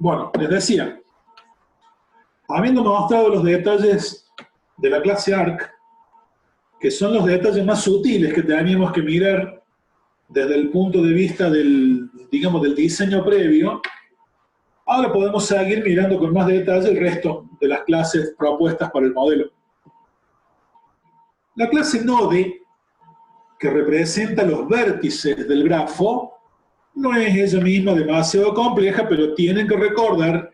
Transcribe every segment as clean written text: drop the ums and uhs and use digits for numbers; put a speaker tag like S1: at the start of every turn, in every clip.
S1: Bueno, les decía, habiendo mostrado los detalles de la clase ARC, que son los detalles más sutiles que teníamos que mirar desde el punto de vista del, digamos, del diseño previo, ahora podemos seguir mirando con más detalle el resto de las clases propuestas para el modelo. La clase Node, que representa los vértices del grafo, no es ella misma demasiado compleja, pero tienen que recordar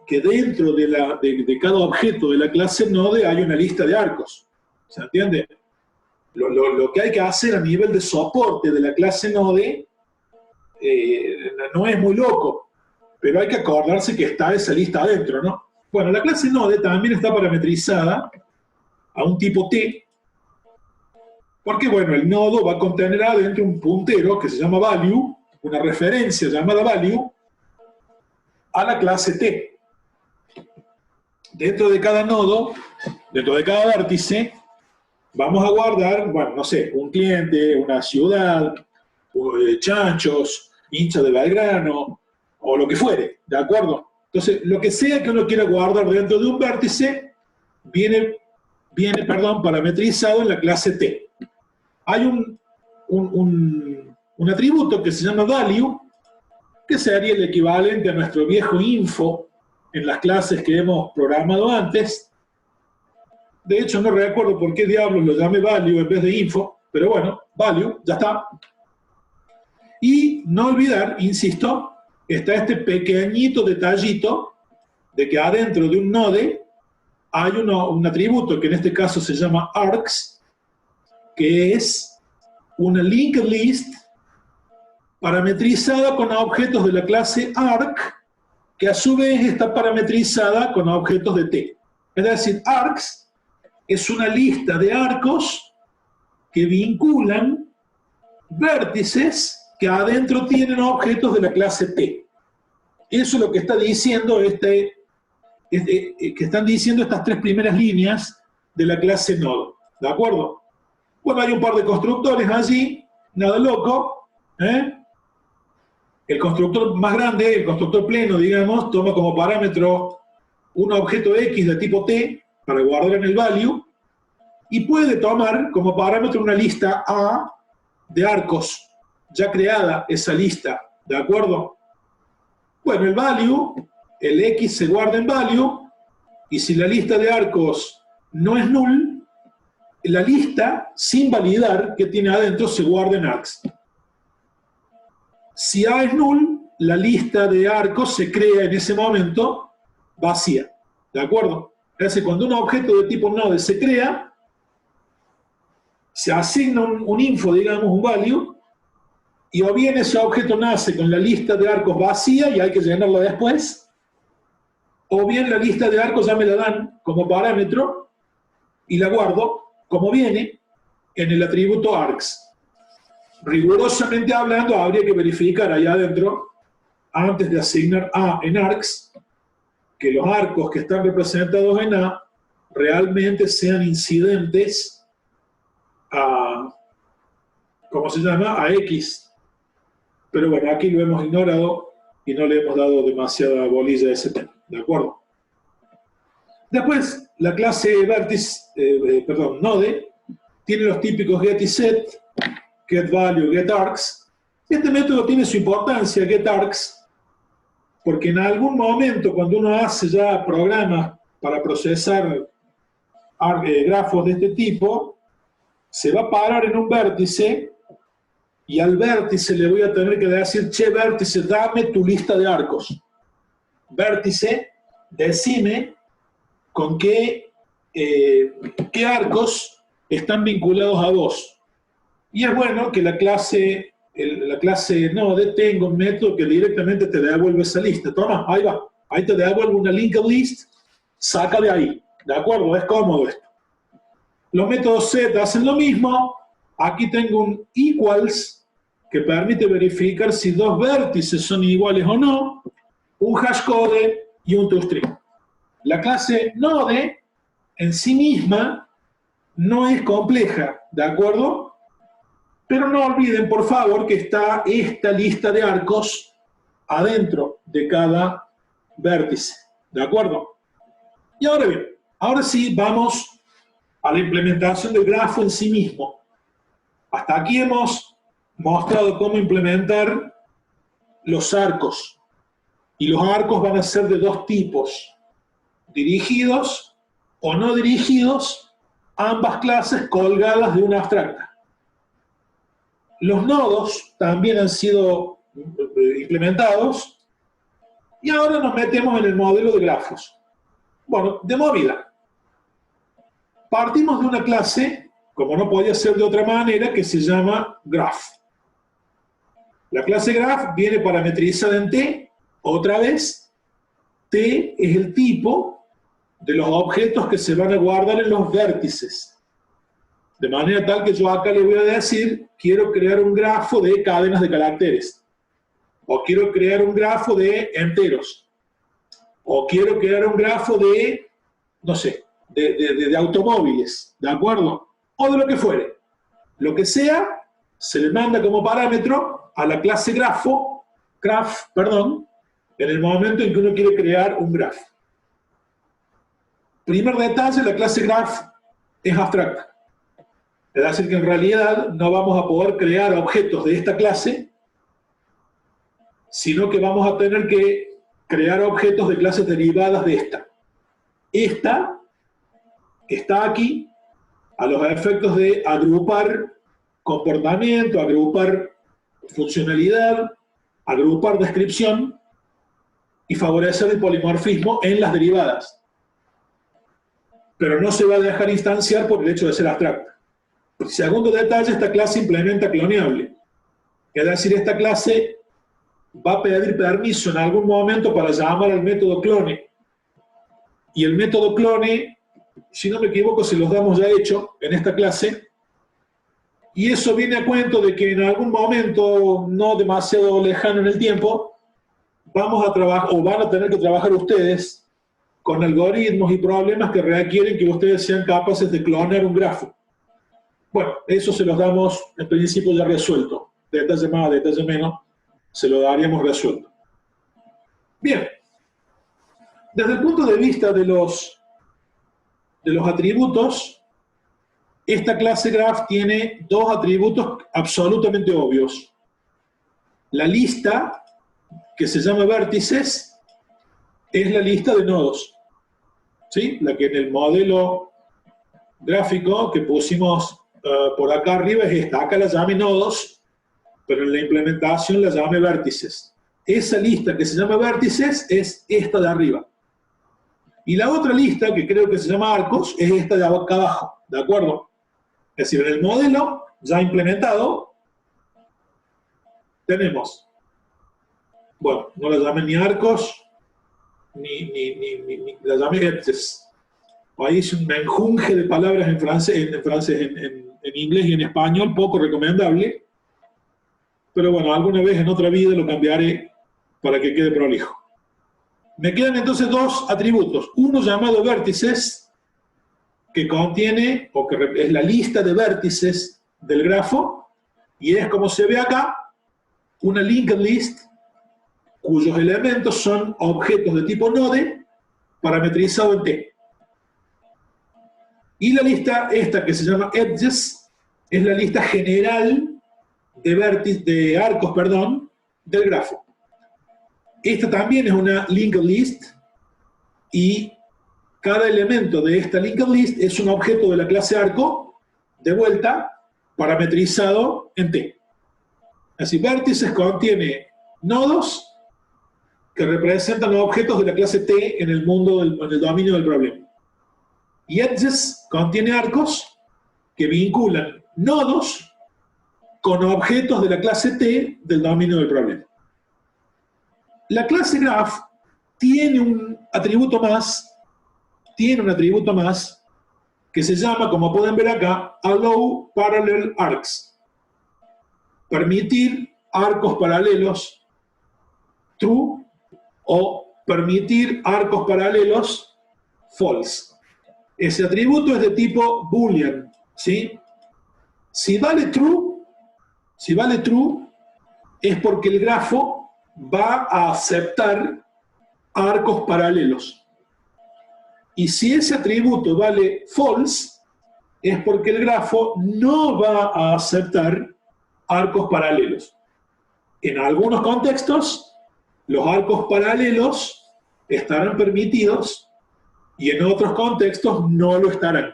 S1: que dentro de cada objeto de la clase Node hay una lista de arcos. ¿Se entiende? Lo que hay que hacer a nivel de soporte de la clase Node no es muy loco, pero hay que acordarse que está esa lista adentro, ¿no? Bueno, la clase Node también está parametrizada a un tipo T, porque, bueno, el nodo va a contener adentro un puntero que se llama value, una referencia llamada value, a la clase T. Dentro de cada nodo, dentro de cada vértice, vamos a guardar, bueno, no sé, un cliente, una ciudad, chanchos, hincha de Belgrano, o lo que fuere, ¿de acuerdo? Entonces, lo que sea que uno quiera guardar dentro de un vértice, viene parametrizado en la clase T. Hay un atributo que se llama value, que sería el equivalente a nuestro viejo info en las clases que hemos programado antes. De hecho, no recuerdo por qué diablos lo llamé value en vez de info, pero bueno, value, ya está. Y no olvidar, insisto, está este pequeñito detallito de que adentro de un node hay un atributo que en este caso se llama arcs, que es una linked list parametrizada con objetos de la clase arc, que a su vez está parametrizada con objetos de T. Es decir, arcs es una lista de arcos que vinculan vértices que adentro tienen objetos de la clase T. Eso es lo que está diciendo que están diciendo estas tres primeras líneas de la clase Node. ¿De acuerdo? Bueno, hay un par de constructores allí, nada loco, ¿eh? El constructor más grande, el constructor pleno, digamos, toma como parámetro un objeto X de tipo T para guardar en el value y puede tomar como parámetro una lista A de arcos, ya creada esa lista, ¿de acuerdo? Bueno, el value, el X se guarda en value y si la lista de arcos no es null, la lista, sin validar que tiene adentro, se guarda en arcs. Si A es null, la lista de arcos se crea en ese momento vacía. ¿De acuerdo? Es decir, cuando un objeto de tipo node se crea, se asigna un info, digamos, un value, y o bien ese objeto nace con la lista de arcos vacía y hay que llenarla después, o bien la lista de arcos ya me la dan como parámetro y la guardo como viene en el atributo arcs. Rigurosamente hablando, habría que verificar allá adentro, antes de asignar A en arcs, que los arcos que están representados en A realmente sean incidentes a, ¿cómo se llama? A X. Pero bueno, aquí lo hemos ignorado y no le hemos dado demasiada bolilla a ese tema, ¿de acuerdo? Después, la clase Node, tiene los típicos get y set, getValue, getArcs. Este método tiene su importancia, getArcs, porque en algún momento, cuando uno hace ya programas para procesar grafos de este tipo, se va a parar en un vértice y al vértice le voy a tener que decir, che, vértice, dame tu lista de arcos. Vértice, decime con qué arcos están vinculados a vos. Y es bueno que la clase Node tenga un método que directamente te devuelve esa lista. Toma, ahí va. Ahí te devuelve una linked list, saca de ahí. ¿De acuerdo? Es cómodo esto. Los métodos set hacen lo mismo. Aquí tengo un equals que permite verificar si dos vértices son iguales o no, un hashcode y un toString. La clase Node en sí misma no es compleja, ¿de acuerdo? Pero no olviden, por favor, que está esta lista de arcos adentro de cada vértice. ¿De acuerdo? Y ahora bien, ahora sí vamos a la implementación del grafo en sí mismo. Hasta aquí hemos mostrado cómo implementar los arcos. Y los arcos van a ser de dos tipos: dirigidos o no dirigidos, ambas clases colgadas de una abstracta. Los nodos también han sido implementados y ahora nos metemos en el modelo de grafos. Bueno, de movida. Partimos de una clase, como no podía ser de otra manera, que se llama graph. La clase graph viene parametrizada en T, otra vez. T es el tipo de los objetos que se van a guardar en los vértices. De manera tal que yo acá le voy a decir, quiero crear un grafo de cadenas de caracteres. O quiero crear un grafo de enteros. O quiero crear un grafo de, no sé, de automóviles, ¿de acuerdo? O de lo que fuere. Lo que sea, se le manda como parámetro a la clase graph, en el momento en que uno quiere crear un grafo. Primer detalle, la clase graph es abstracta. Es decir, que en realidad no vamos a poder crear objetos de esta clase, sino que vamos a tener que crear objetos de clases derivadas de esta. Esta está aquí a los efectos de agrupar comportamiento, agrupar funcionalidad, agrupar descripción y favorecer el polimorfismo en las derivadas. Pero no se va a dejar instanciar por el hecho de ser abstracta. Segundo detalle, esta clase implementa cloneable. Es decir, esta clase va a pedir permiso en algún momento para llamar al método clone. Y el método clone, si no me equivoco, se los damos ya hecho en esta clase. Y eso viene a cuento de que en algún momento, no demasiado lejano en el tiempo, vamos a trabajar, o van a tener que trabajar ustedes con algoritmos y problemas que requieren que ustedes sean capaces de clonar un grafo. Bueno, eso se los damos en principio ya resuelto. Detalle más, detalle menos, se lo daríamos resuelto. Bien, desde el punto de vista de los atributos, esta clase graph tiene dos atributos absolutamente obvios. La lista, que se llama vértices, es la lista de nodos. ¿Sí? La que en el modelo gráfico que pusimos por acá arriba es esta. Acá la llame nodos, pero en la implementación la llame vértices. Esa lista que se llama vértices es esta de arriba. Y la otra lista, que creo que se llama arcos, es esta de acá abajo. ¿De acuerdo? Es decir, en el modelo ya implementado tenemos, bueno, no la llamen ni arcos, ni la llamen edges. Ahí es un menjunje de palabras en francés, en inglés y en español, poco recomendable. Pero bueno, alguna vez en otra vida lo cambiaré para que quede prolijo. Me quedan entonces dos atributos. Uno llamado vértices, que contiene, o que es la lista de vértices del grafo, y es como se ve acá, una linked list, cuyos elementos son objetos de tipo node, parametrizado en T. Y la lista, esta que se llama edges, es la lista general de arcos, del grafo. Esta también es una linked list y cada elemento de esta linked list es un objeto de la clase arco, de vuelta, parametrizado en T. Así, vértices contiene nodos que representan los objetos de la clase T en el dominio del problema. Y edges contiene arcos que vinculan nodos con objetos de la clase T del dominio del problema. La clase graph tiene un atributo más, que se llama, como pueden ver acá, allow parallel arcs. Permitir arcos paralelos true o permitir arcos paralelos false. Ese atributo es de tipo boolean, ¿sí? Si vale true, es porque el grafo va a aceptar arcos paralelos. Y si ese atributo vale false, es porque el grafo no va a aceptar arcos paralelos. En algunos contextos, los arcos paralelos estarán permitidos y en otros contextos no lo estarán.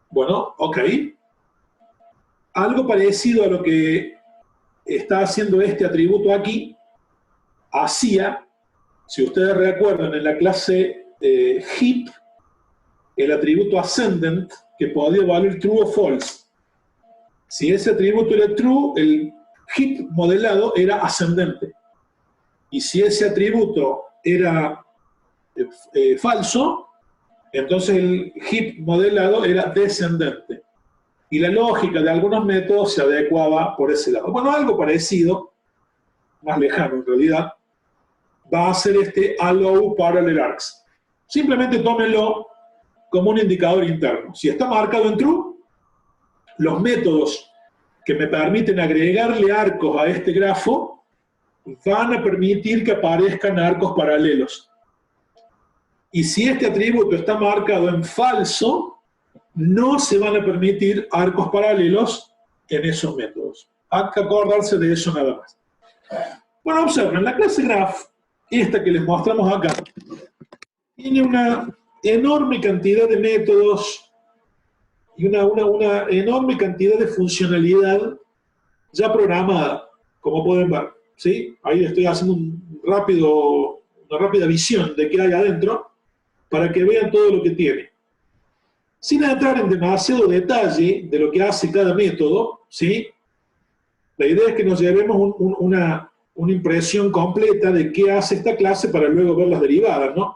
S1: Bueno, ok. Algo parecido a lo que está haciendo este atributo aquí, hacía, si ustedes recuerdan, en la clase heap, el atributo ascendent, que podía valer true o false. Si ese atributo era true, el heap modelado era ascendente. Y si ese atributo era falso, entonces el heap modelado era descendente. Y la lógica de algunos métodos se adecuaba por ese lado. Bueno, algo parecido, más lejano en realidad, va a ser este allow parallel arcs. Simplemente tómenlo como un indicador interno. Si está marcado en true, los métodos que me permiten agregarle arcos a este grafo van a permitir que aparezcan arcos paralelos. Y si este atributo está marcado en falso, no se van a permitir arcos paralelos en esos métodos. Hay que acordarse de eso nada más. Bueno, observen, la clase graph, esta que les mostramos acá, tiene una enorme cantidad de métodos y una enorme cantidad de funcionalidad ya programada, como pueden ver. ¿Sí? Ahí estoy haciendo una rápida visión de qué hay adentro para que vean todo lo que tiene. Sin entrar en demasiado detalle de lo que hace cada método, ¿sí? La idea es que nos llevemos una impresión completa de qué hace esta clase para luego ver las derivadas, ¿no?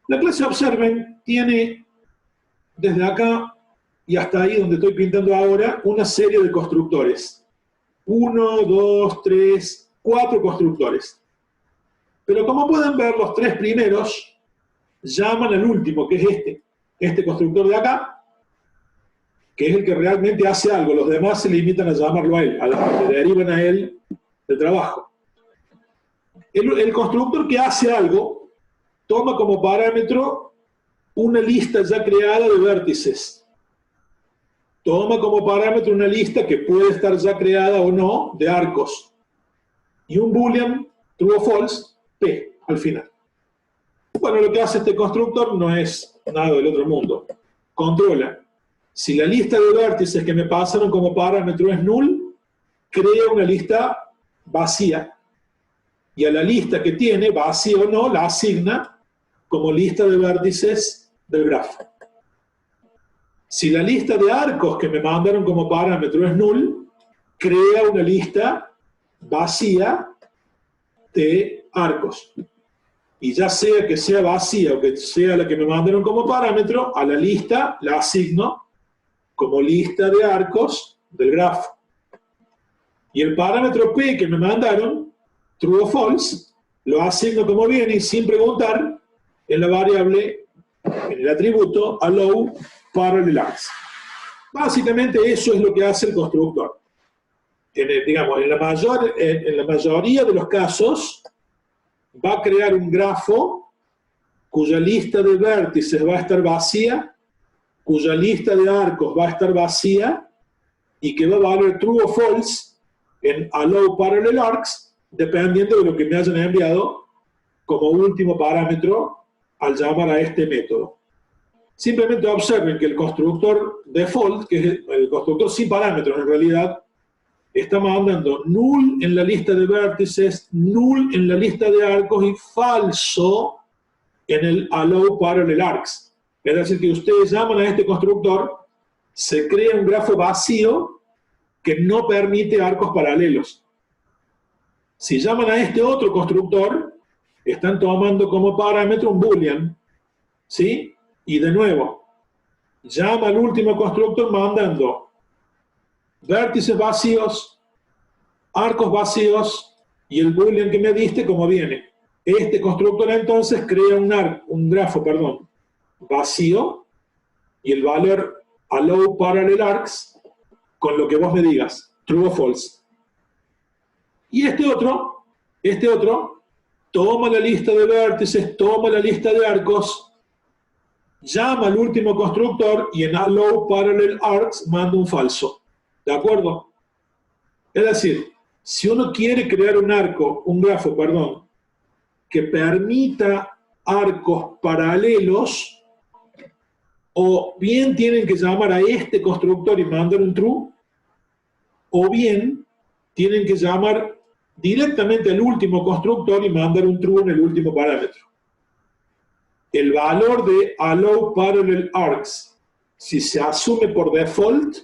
S1: La clase observen tiene desde acá y hasta ahí donde estoy pintando ahora una serie de constructores. 1, 2, 3, 4 constructores. Pero como pueden ver, los 3 primeros llaman al último, que es este constructor de acá, que es el que realmente hace algo. Los demás se limitan a llamarlo a él, a los que le derivan a él del trabajo. El constructor que hace algo toma como parámetro una lista ya creada de vértices. Toma como parámetro una lista que puede estar ya creada o no de arcos. Y un boolean, true o false, P, al final. Bueno, lo que hace este constructor no es nada del otro mundo. Controla. Si la lista de vértices que me pasaron como parámetro es null, crea una lista vacía. Y a la lista que tiene, vacía o no, la asigna como lista de vértices del grafo. Si la lista de arcos que me mandaron como parámetro es null, crea una lista vacía de arcos. Y ya sea que sea vacía o que sea la que me mandaron como parámetro, a la lista la asigno como lista de arcos del grafo. Y el parámetro P que me mandaron, true o false, lo asigno como viene y sin preguntar en la variable, en el atributo allow parallel arcs. Básicamente eso es lo que hace el constructor. En la mayoría de los casos va a crear un grafo cuya lista de vértices va a estar vacía, cuya lista de arcos va a estar vacía y que va a valer true o false en allow parallel arcs dependiendo de lo que me hayan enviado como último parámetro al llamar a este método. Simplemente observen que el constructor default, que es el constructor sin parámetros en realidad, está mandando null en la lista de vértices, null en la lista de arcos y falso en el allow parallel arcs. Es decir, que ustedes llaman a este constructor, se crea un grafo vacío que no permite arcos paralelos. Si llaman a este otro constructor, están tomando como parámetro un boolean, ¿sí? Y de nuevo, llama al último constructor mandando vértices vacíos, arcos vacíos y el boolean que me diste como viene. Este constructor entonces crea un grafo vacío y el valor allow parallel arcs con lo que vos me digas, true o false. Y este otro toma la lista de vértices, toma la lista de arcos, llama al último constructor y en allow parallel arcs manda un falso. ¿De acuerdo? Es decir, si uno quiere crear un grafo, que permita arcos paralelos, o bien tienen que llamar a este constructor y mandar un true, o bien tienen que llamar directamente al último constructor y mandar un true en el último parámetro. El valor de allow parallel arcs, si se asume por default,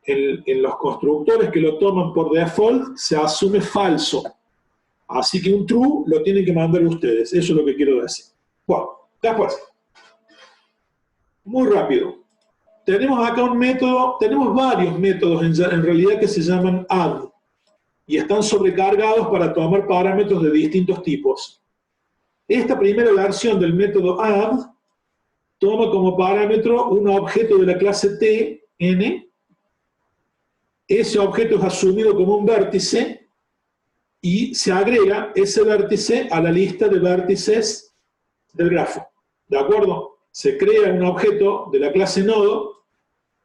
S1: en los constructores que lo toman por default, se asume falso. Así que un true lo tienen que mandar ustedes. Eso es lo que quiero decir. Bueno, después. Muy rápido. Tenemos acá un método, tenemos varios métodos en realidad que se llaman add. Y están sobrecargados para tomar parámetros de distintos tipos. Esta primera versión del método add toma como parámetro un objeto de la clase T, n. Ese objeto es asumido como un vértice y se agrega ese vértice a la lista de vértices del grafo. ¿De acuerdo? Se crea un objeto de la clase nodo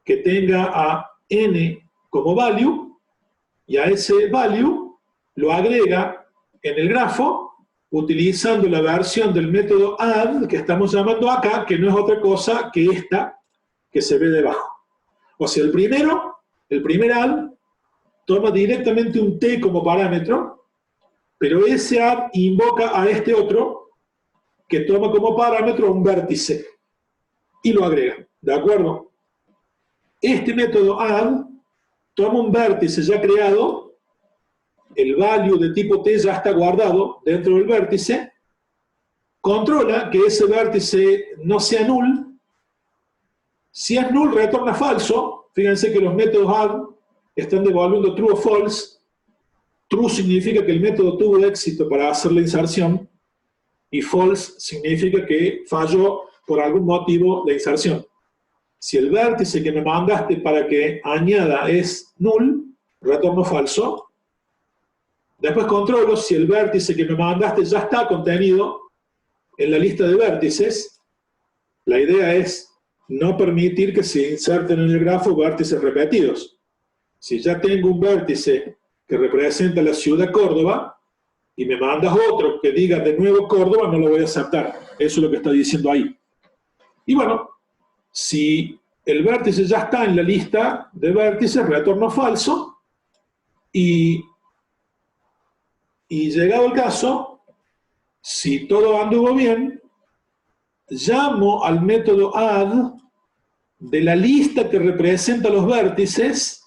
S1: que tenga a n como value y a ese value lo agrega en el grafo utilizando la versión del método add que estamos llamando acá, que no es otra cosa que esta que se ve debajo. O sea, el primer add toma directamente un t como parámetro, pero ese add invoca a este otro que toma como parámetro un vértice y lo agrega, ¿de acuerdo? Este método add toma un vértice ya creado, el value de tipo t ya está guardado dentro del vértice, controla que ese vértice no sea null. Si es null, retorna falso. Fíjense que los métodos add están devolviendo true o false. True significa que el método tuvo éxito para hacer la inserción y false significa que falló por algún motivo la inserción. Si el vértice que me mandaste para que añada es null, retorno falso. Después controlo si el vértice que me mandaste ya está contenido en la lista de vértices. La idea es no permitir que se inserten en el grafo vértices repetidos. Si ya tengo un vértice que representa la ciudad Córdoba, y me mandas otro que diga de nuevo Córdoba, no lo voy a aceptar. Eso es lo que está diciendo ahí. Y bueno, si el vértice ya está en la lista de vértices, retorno falso, y llegado el caso, si todo anduvo bien, llamo al método add de la lista que representa los vértices.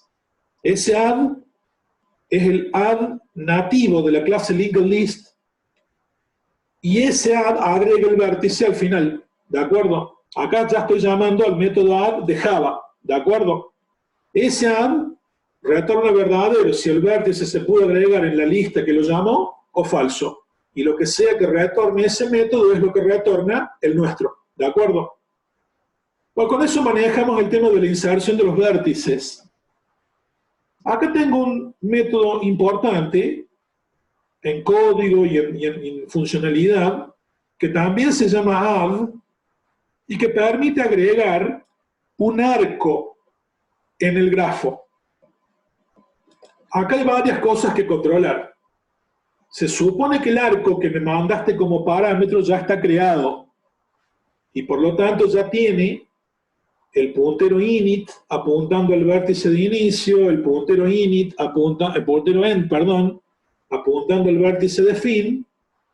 S1: Ese add es el add nativo de la clase linked list y ese add agrega el vértice al final, ¿de acuerdo? Acá ya estoy llamando al método add de Java, ¿de acuerdo? Ese add retorna verdadero si el vértice se pudo agregar en la lista que lo llamó o falso. Y lo que sea que retorne ese método es lo que retorna el nuestro, ¿de acuerdo? Bueno, con eso manejamos el tema de la inserción de los vértices. Acá tengo un método importante en código y en funcionalidad que también se llama add y que permite agregar un arco en el grafo. Acá hay varias cosas que controlar. Se supone que el arco que me mandaste como parámetro ya está creado y por lo tanto ya tiene el puntero init apuntando al vértice de inicio, el puntero init el puntero end, apuntando al vértice de fin,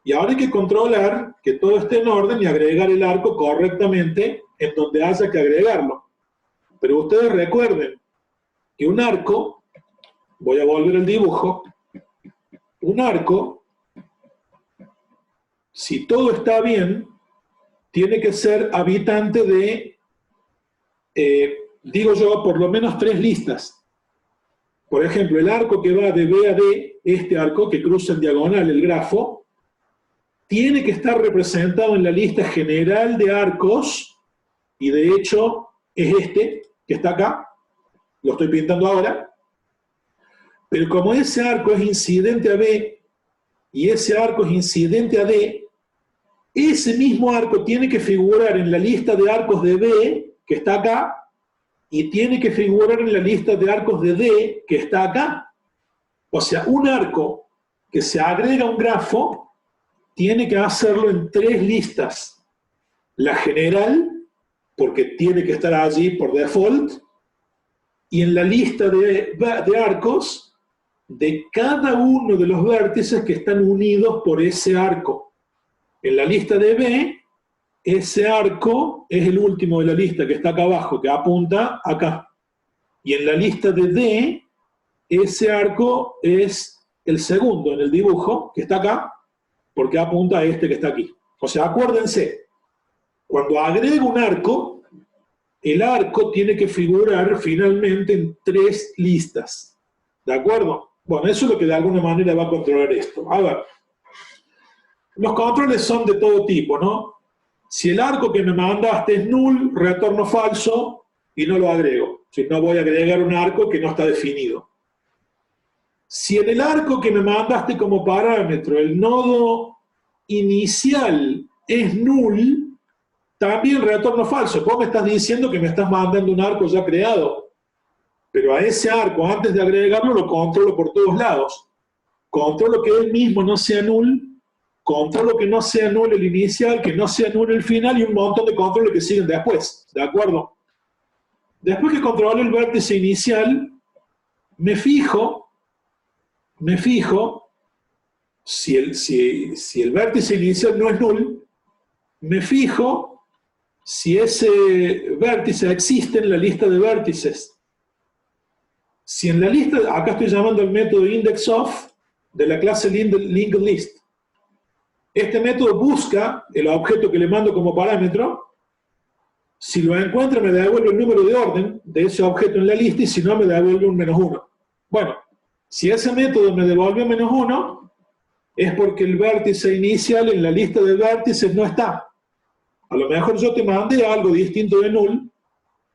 S1: y ahora hay que controlar que todo esté en orden y agregar el arco correctamente en donde haya que agregarlo. Pero ustedes recuerden que un arco, voy a volver al dibujo, un arco, si todo está bien, tiene que ser habitante de digo yo, por lo menos 3 listas. Por ejemplo, el arco que va de B a D, este arco que cruza en diagonal el grafo, tiene que estar representado en la lista general de arcos, y de hecho es este que está acá, lo estoy pintando ahora, pero como ese arco es incidente a B y ese arco es incidente a D, ese mismo arco tiene que figurar en la lista de arcos de B, que está acá, y tiene que figurar en la lista de arcos de D, que está acá. O sea, un arco que se agrega a un grafo tiene que hacerlo en 3 listas. La general, porque tiene que estar allí por default, y en la lista de arcos de cada uno de los vértices que están unidos por ese arco. En la lista de B, ese arco es el último de la lista, que está acá abajo, que apunta acá. Y en la lista de D, ese arco es el segundo en el dibujo, que está acá, porque apunta a este que está aquí. O sea, acuérdense, cuando agrego un arco, el arco tiene que figurar finalmente en 3 listas. ¿De acuerdo? Bueno, eso es lo que de alguna manera va a controlar esto. A ver, los controles son de todo tipo, ¿no? Si el arco que me mandaste es null, retorno falso y no lo agrego. Si no, voy a agregar un arco que no está definido. Si en el arco que me mandaste como parámetro el nodo inicial es null, también retorno falso. Vos me estás diciendo que me estás mandando un arco ya creado, pero a ese arco, antes de agregarlo, lo controlo por todos lados. Controlo que él mismo no sea null, controlo que no sea null el inicial, que no sea null el final y un montón de controles que siguen después. ¿De acuerdo? Después que controlo el vértice inicial, me fijo si el vértice inicial no es null, me fijo si ese vértice existe en la lista de vértices. Si en la lista, acá estoy llamando al método indexOf de la clase linked list. Este método busca el objeto que le mando como parámetro. Si lo encuentra, me devuelve el número de orden de ese objeto en la lista y si no, me devuelve un -1. Bueno, si ese método me devuelve -1, es porque el vértice inicial en la lista de vértices no está. A lo mejor yo te mandé algo distinto de null,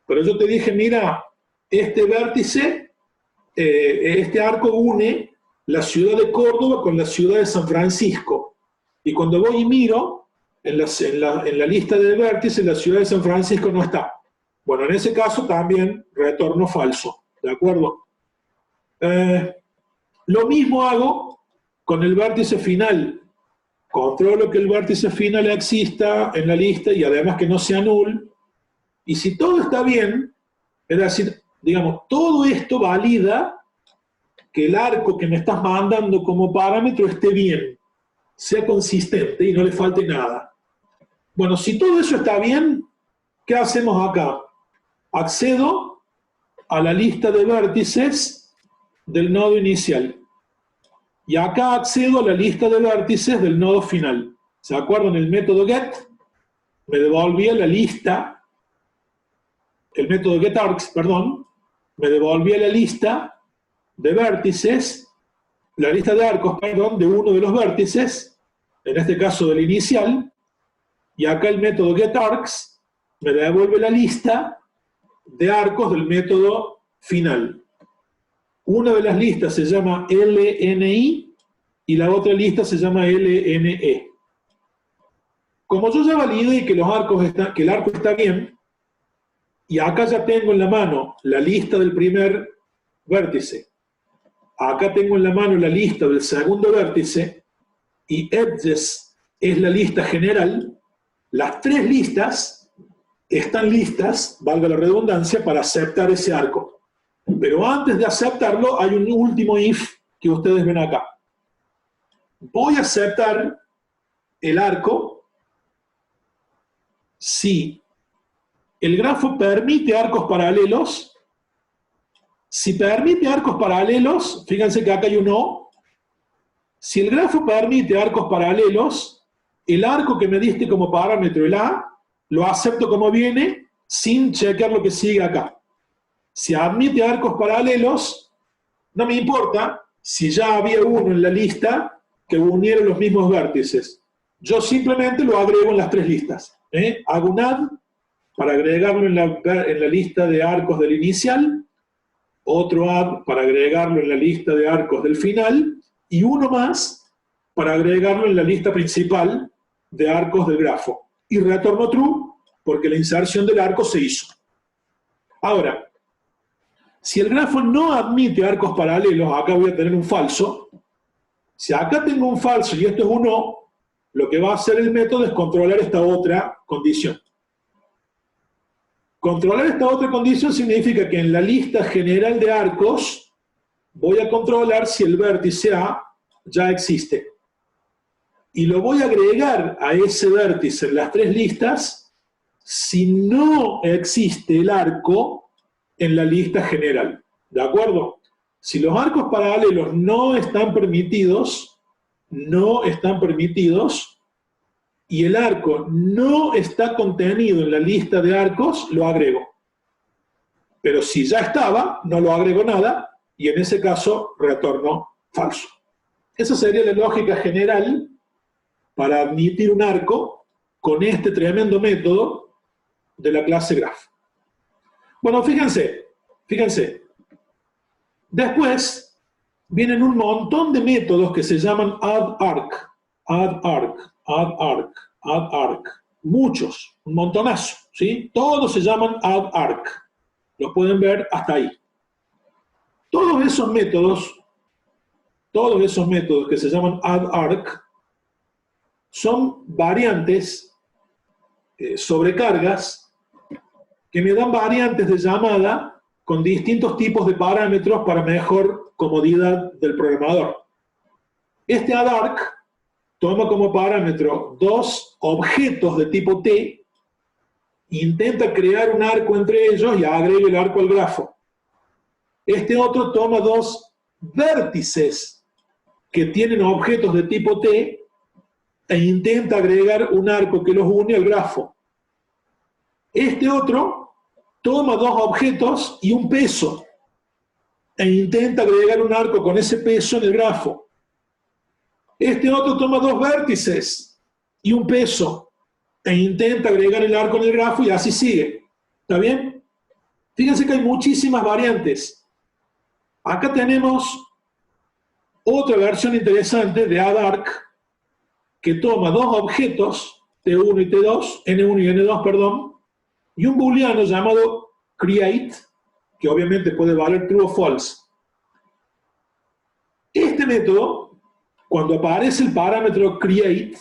S1: pero yo te dije, mira, este vértice, este arco une la ciudad de Córdoba con la ciudad de San Francisco. Y cuando voy y miro, en la lista de vértices, la ciudad de San Francisco no está. Bueno, en ese caso también retorno falso, ¿de acuerdo? Lo mismo hago con el vértice final. Controlo que el vértice final exista en la lista y además que no sea null. Y si todo está bien, es decir, digamos, todo esto valida que el arco que me estás mandando como parámetro esté bien, sea consistente y no le falte nada. Bueno, si todo eso está bien, ¿qué hacemos acá? Accedo a la lista de vértices del nodo inicial. Y acá accedo a la lista de vértices del nodo final. ¿Se acuerdan? El método get me devolvía la lista, el método getArcs, perdón, me devolvía la lista de vértices, la lista de arcos, perdón, de uno de los vértices, en este caso del inicial, y acá el método getArcs me devuelve la lista de arcos del método final. Una de las listas se llama LNI y la otra lista se llama LNE. Como yo ya validé que el arco está bien, y acá ya tengo en la mano la lista del primer vértice, acá tengo en la mano la lista del segundo vértice, y edges es la lista general, las 3 listas están listas, valga la redundancia, para aceptar ese arco. Pero antes de aceptarlo hay un último if que ustedes ven acá. Voy a aceptar el arco si el grafo permite arcos paralelos. Si permite arcos paralelos, fíjense que acá hay un O. Si el grafo permite arcos paralelos, el arco que me diste como parámetro, el A, lo acepto como viene sin chequear lo que sigue acá. Si admite arcos paralelos, no me importa si ya había uno en la lista que uniera los mismos vértices. Yo simplemente lo agrego en las 3 listas. Hago un add para agregarlo en la lista de arcos del inicial, otro add para agregarlo en la lista de arcos del final, y uno más para agregarlo en la lista principal de arcos del grafo. Y retorno true porque la inserción del arco se hizo. Ahora, si el grafo no admite arcos paralelos, acá voy a tener un falso. Si acá tengo un falso y esto es un no, lo que va a hacer el método es controlar esta otra condición. Controlar esta otra condición significa que en la lista general de arcos voy a controlar si el vértice A ya existe. Y lo voy a agregar a ese vértice en las tres listas si no existe el arco en la lista general. ¿De acuerdo? Si los arcos paralelos no están permitidos y el arco no está contenido en la lista de arcos, lo agrego. Pero si ya estaba, no lo agrego nada y en ese caso retorno falso. Esa sería la lógica general para admitir un arco con este tremendo método de la clase graph. Bueno, fíjense. Después vienen un montón de métodos que se llaman addArc. Muchos, un montonazo, ¿sí? Todos se llaman addArc. Lo pueden ver hasta ahí. Todos esos métodos que se llaman addArc son variantes, sobrecargas, que me dan variantes de llamada con distintos tipos de parámetros para mejor comodidad del programador. Este addArc toma como parámetro dos objetos de tipo T, intenta crear un arco entre ellos y agrega el arco al grafo. Este otro toma dos vértices que tienen objetos de tipo T e intenta agregar un arco que los une al grafo. Este otro toma dos objetos y un peso e intenta agregar un arco con ese peso en el grafo. Este otro toma dos vértices y un peso e intenta agregar el arco en el grafo y así sigue. ¿Está bien? Fíjense que hay muchísimas variantes. Acá tenemos otra versión interesante de addArc que toma dos objetos, T1 y T2, N1 y N2, perdón, y un booleano llamado create, que obviamente puede valer true o false. Este método, cuando aparece el parámetro create,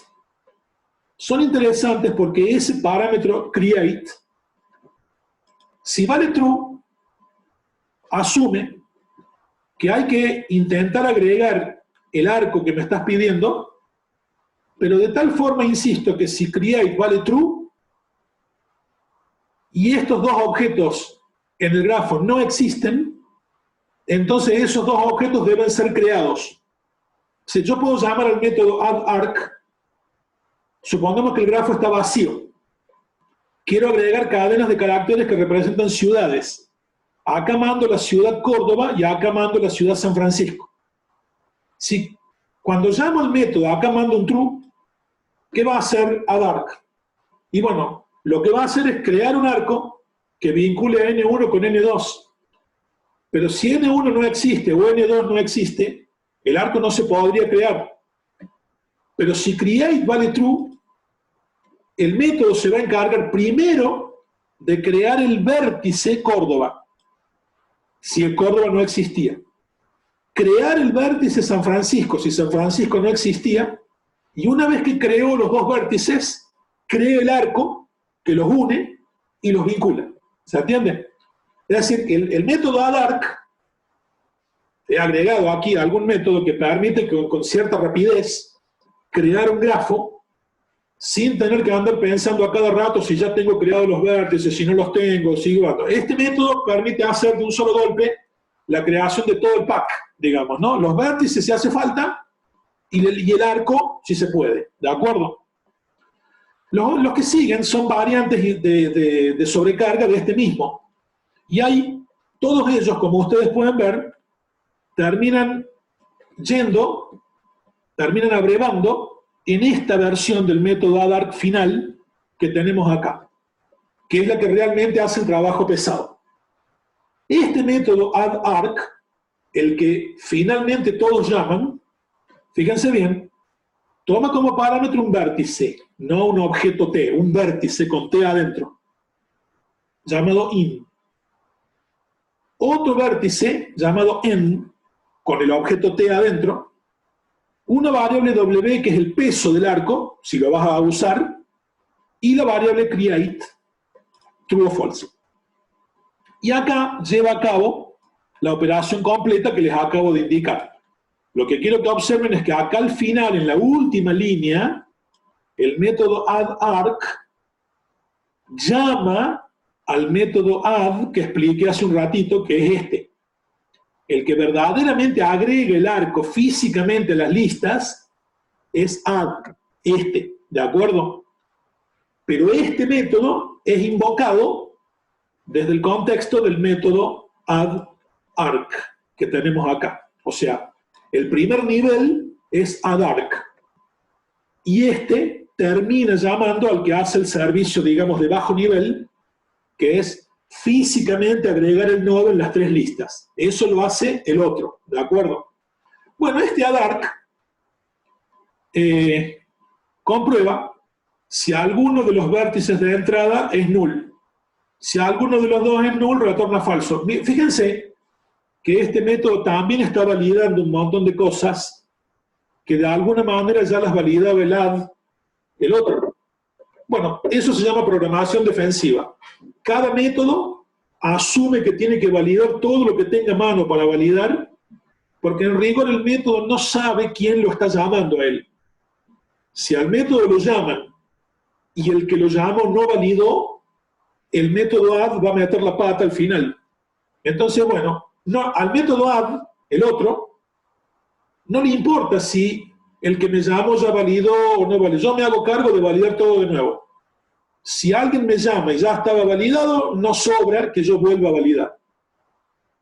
S1: son interesantes porque ese parámetro create, si vale true, asume que hay que intentar agregar el arco que me estás pidiendo, pero de tal forma, insisto, que si create vale true y estos dos objetos en el grafo no existen, entonces esos dos objetos deben ser creados. Si yo puedo llamar al método addArc, supongamos que el grafo está vacío. Quiero agregar cadenas de caracteres que representan ciudades. Acá mando la ciudad Córdoba y acá mando la ciudad San Francisco. Si cuando llamo al método acá mando un true, ¿qué va a hacer addArc? Y bueno, lo que va a hacer es crear un arco que vincule a N1 con N2. Pero si N1 no existe o N2 no existe, el arco no se podría crear. Pero si create vale true, el método se va a encargar primero de crear el vértice Córdoba, si el Córdoba no existía. Crear el vértice San Francisco, si San Francisco no existía, y una vez que creó los dos vértices, crea el arco que los une y los vincula. ¿Se entiende? Es decir, que el método addArc, he agregado aquí algún método que permite que con cierta rapidez crear un grafo sin tener que andar pensando a cada rato si ya tengo creados los vértices, si no los tengo, sigo. Este método permite hacer de un solo golpe la creación de todo el pack, digamos, ¿no? Los vértices si hace falta y el arco si se puede, ¿de acuerdo? Los que siguen son variantes de sobrecarga de este mismo. Y hay, todos ellos, como ustedes pueden ver, terminan abrevando en esta versión del método addArc final que tenemos acá, que es la que realmente hace el trabajo pesado. Este método addArc, el que finalmente todos llaman, fíjense bien, Toma como parámetro un vértice, no un objeto T, un vértice con T adentro, llamado in. Otro vértice llamado n, con el objeto T adentro, una variable W que es el peso del arco, si lo vas a usar, y la variable create, true o false. Y acá lleva a cabo la operación completa que les acabo de indicar. Lo que quiero que observen es que acá al final, en la última línea, el método addArc llama al método add que expliqué hace un ratito, que es este. El que verdaderamente agrega el arco físicamente a las listas es add, este, ¿de acuerdo? Pero este método es invocado desde el contexto del método addArc que tenemos acá. O sea, el primer nivel es addArc y este termina llamando al que hace el servicio, digamos, de bajo nivel, que es físicamente agregar el nodo en las tres listas. Eso lo hace el otro, ¿de acuerdo? Bueno, este addArc comprueba si alguno de los vértices de entrada es null. Si alguno de los dos es null, retorna falso. Fíjense que este método también está validando un montón de cosas que de alguna manera ya las validaba el add, el otro. Bueno, eso se llama programación defensiva. Cada método asume que tiene que validar todo lo que tenga a mano para validar, porque en rigor el método no sabe quién lo está llamando a él. Si al método lo llaman y el que lo llamó no validó, el método add va a meter la pata al final. Entonces, bueno, no, al método add, el otro, no le importa si el que me llamó ya validó o no validó. Yo me hago cargo de validar todo de nuevo. Si alguien me llama y ya estaba validado, no sobra que yo vuelva a validar.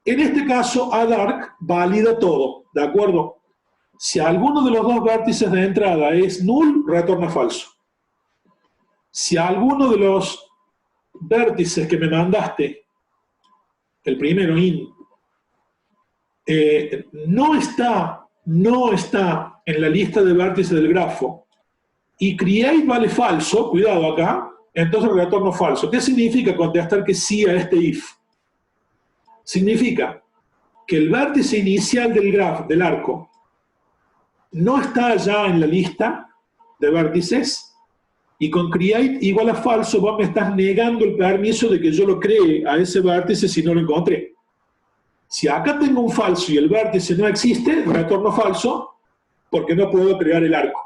S1: En este caso, addArc valida todo, ¿de acuerdo? Si alguno de los dos vértices de entrada es null, retorna falso. Si alguno de los vértices que me mandaste, el primero, in, no está en la lista de vértices del grafo y create vale falso, cuidado acá, entonces retorno falso. ¿Qué significa contestar que sí a este if? Significa que el vértice inicial del grafo, del arco, no está ya en la lista de vértices y con create igual a falso vos me estás negando el permiso de que yo lo cree a ese vértice si no lo encontré. Si acá tengo un falso y el vértice no existe, retorno falso porque no puedo crear el arco.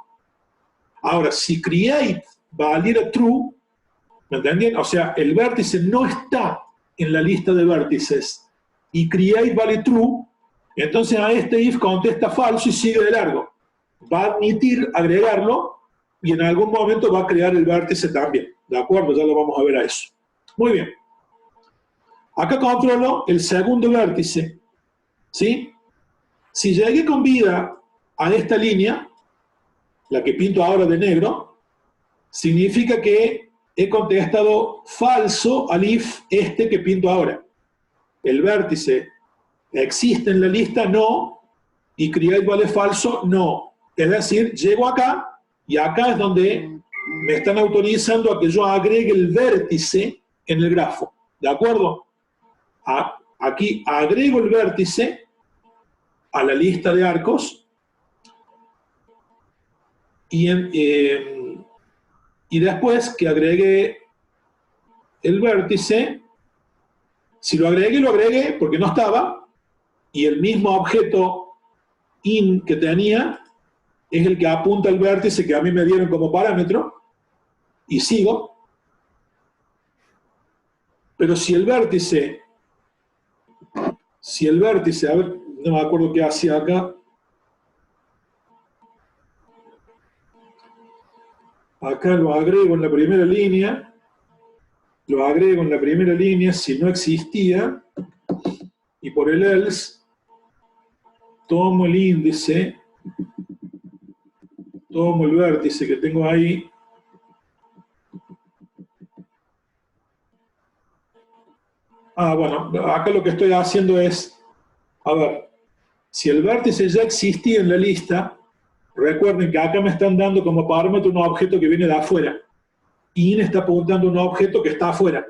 S1: Ahora, si create valiera true, ¿me entienden? O sea, el vértice no está en la lista de vértices y create vale true, entonces a este if contesta falso y sigue de largo. Va a admitir agregarlo y en algún momento va a crear el vértice también. ¿De acuerdo? Ya lo vamos a ver a eso. Muy bien. Acá controlo el segundo vértice. ¿Sí? Si llegué con vida a esta línea, la que pinto ahora de negro, significa que he contestado falso al if este que pinto ahora. El vértice existe en la lista, no, y create vale falso, no. Es decir, llego acá y acá es donde me están autorizando a que yo agregue el vértice en el grafo. ¿De acuerdo? Aquí agrego el vértice a la lista de arcos y después que agregue el vértice, si lo agregué porque no estaba, y el mismo objeto in que tenía es el que apunta al vértice que a mí me dieron como parámetro, y sigo. Pero si el vértice, a ver, no me acuerdo qué hacía acá. Acá lo agrego en la primera línea, si no existía, y por el else tomo el índice, tomo el vértice que tengo ahí, bueno, acá lo que estoy haciendo es, a ver, si el vértice ya existía en la lista, Recuerden que acá me están dando como parámetro un objeto que viene de afuera. In está apuntando a un objeto que está afuera.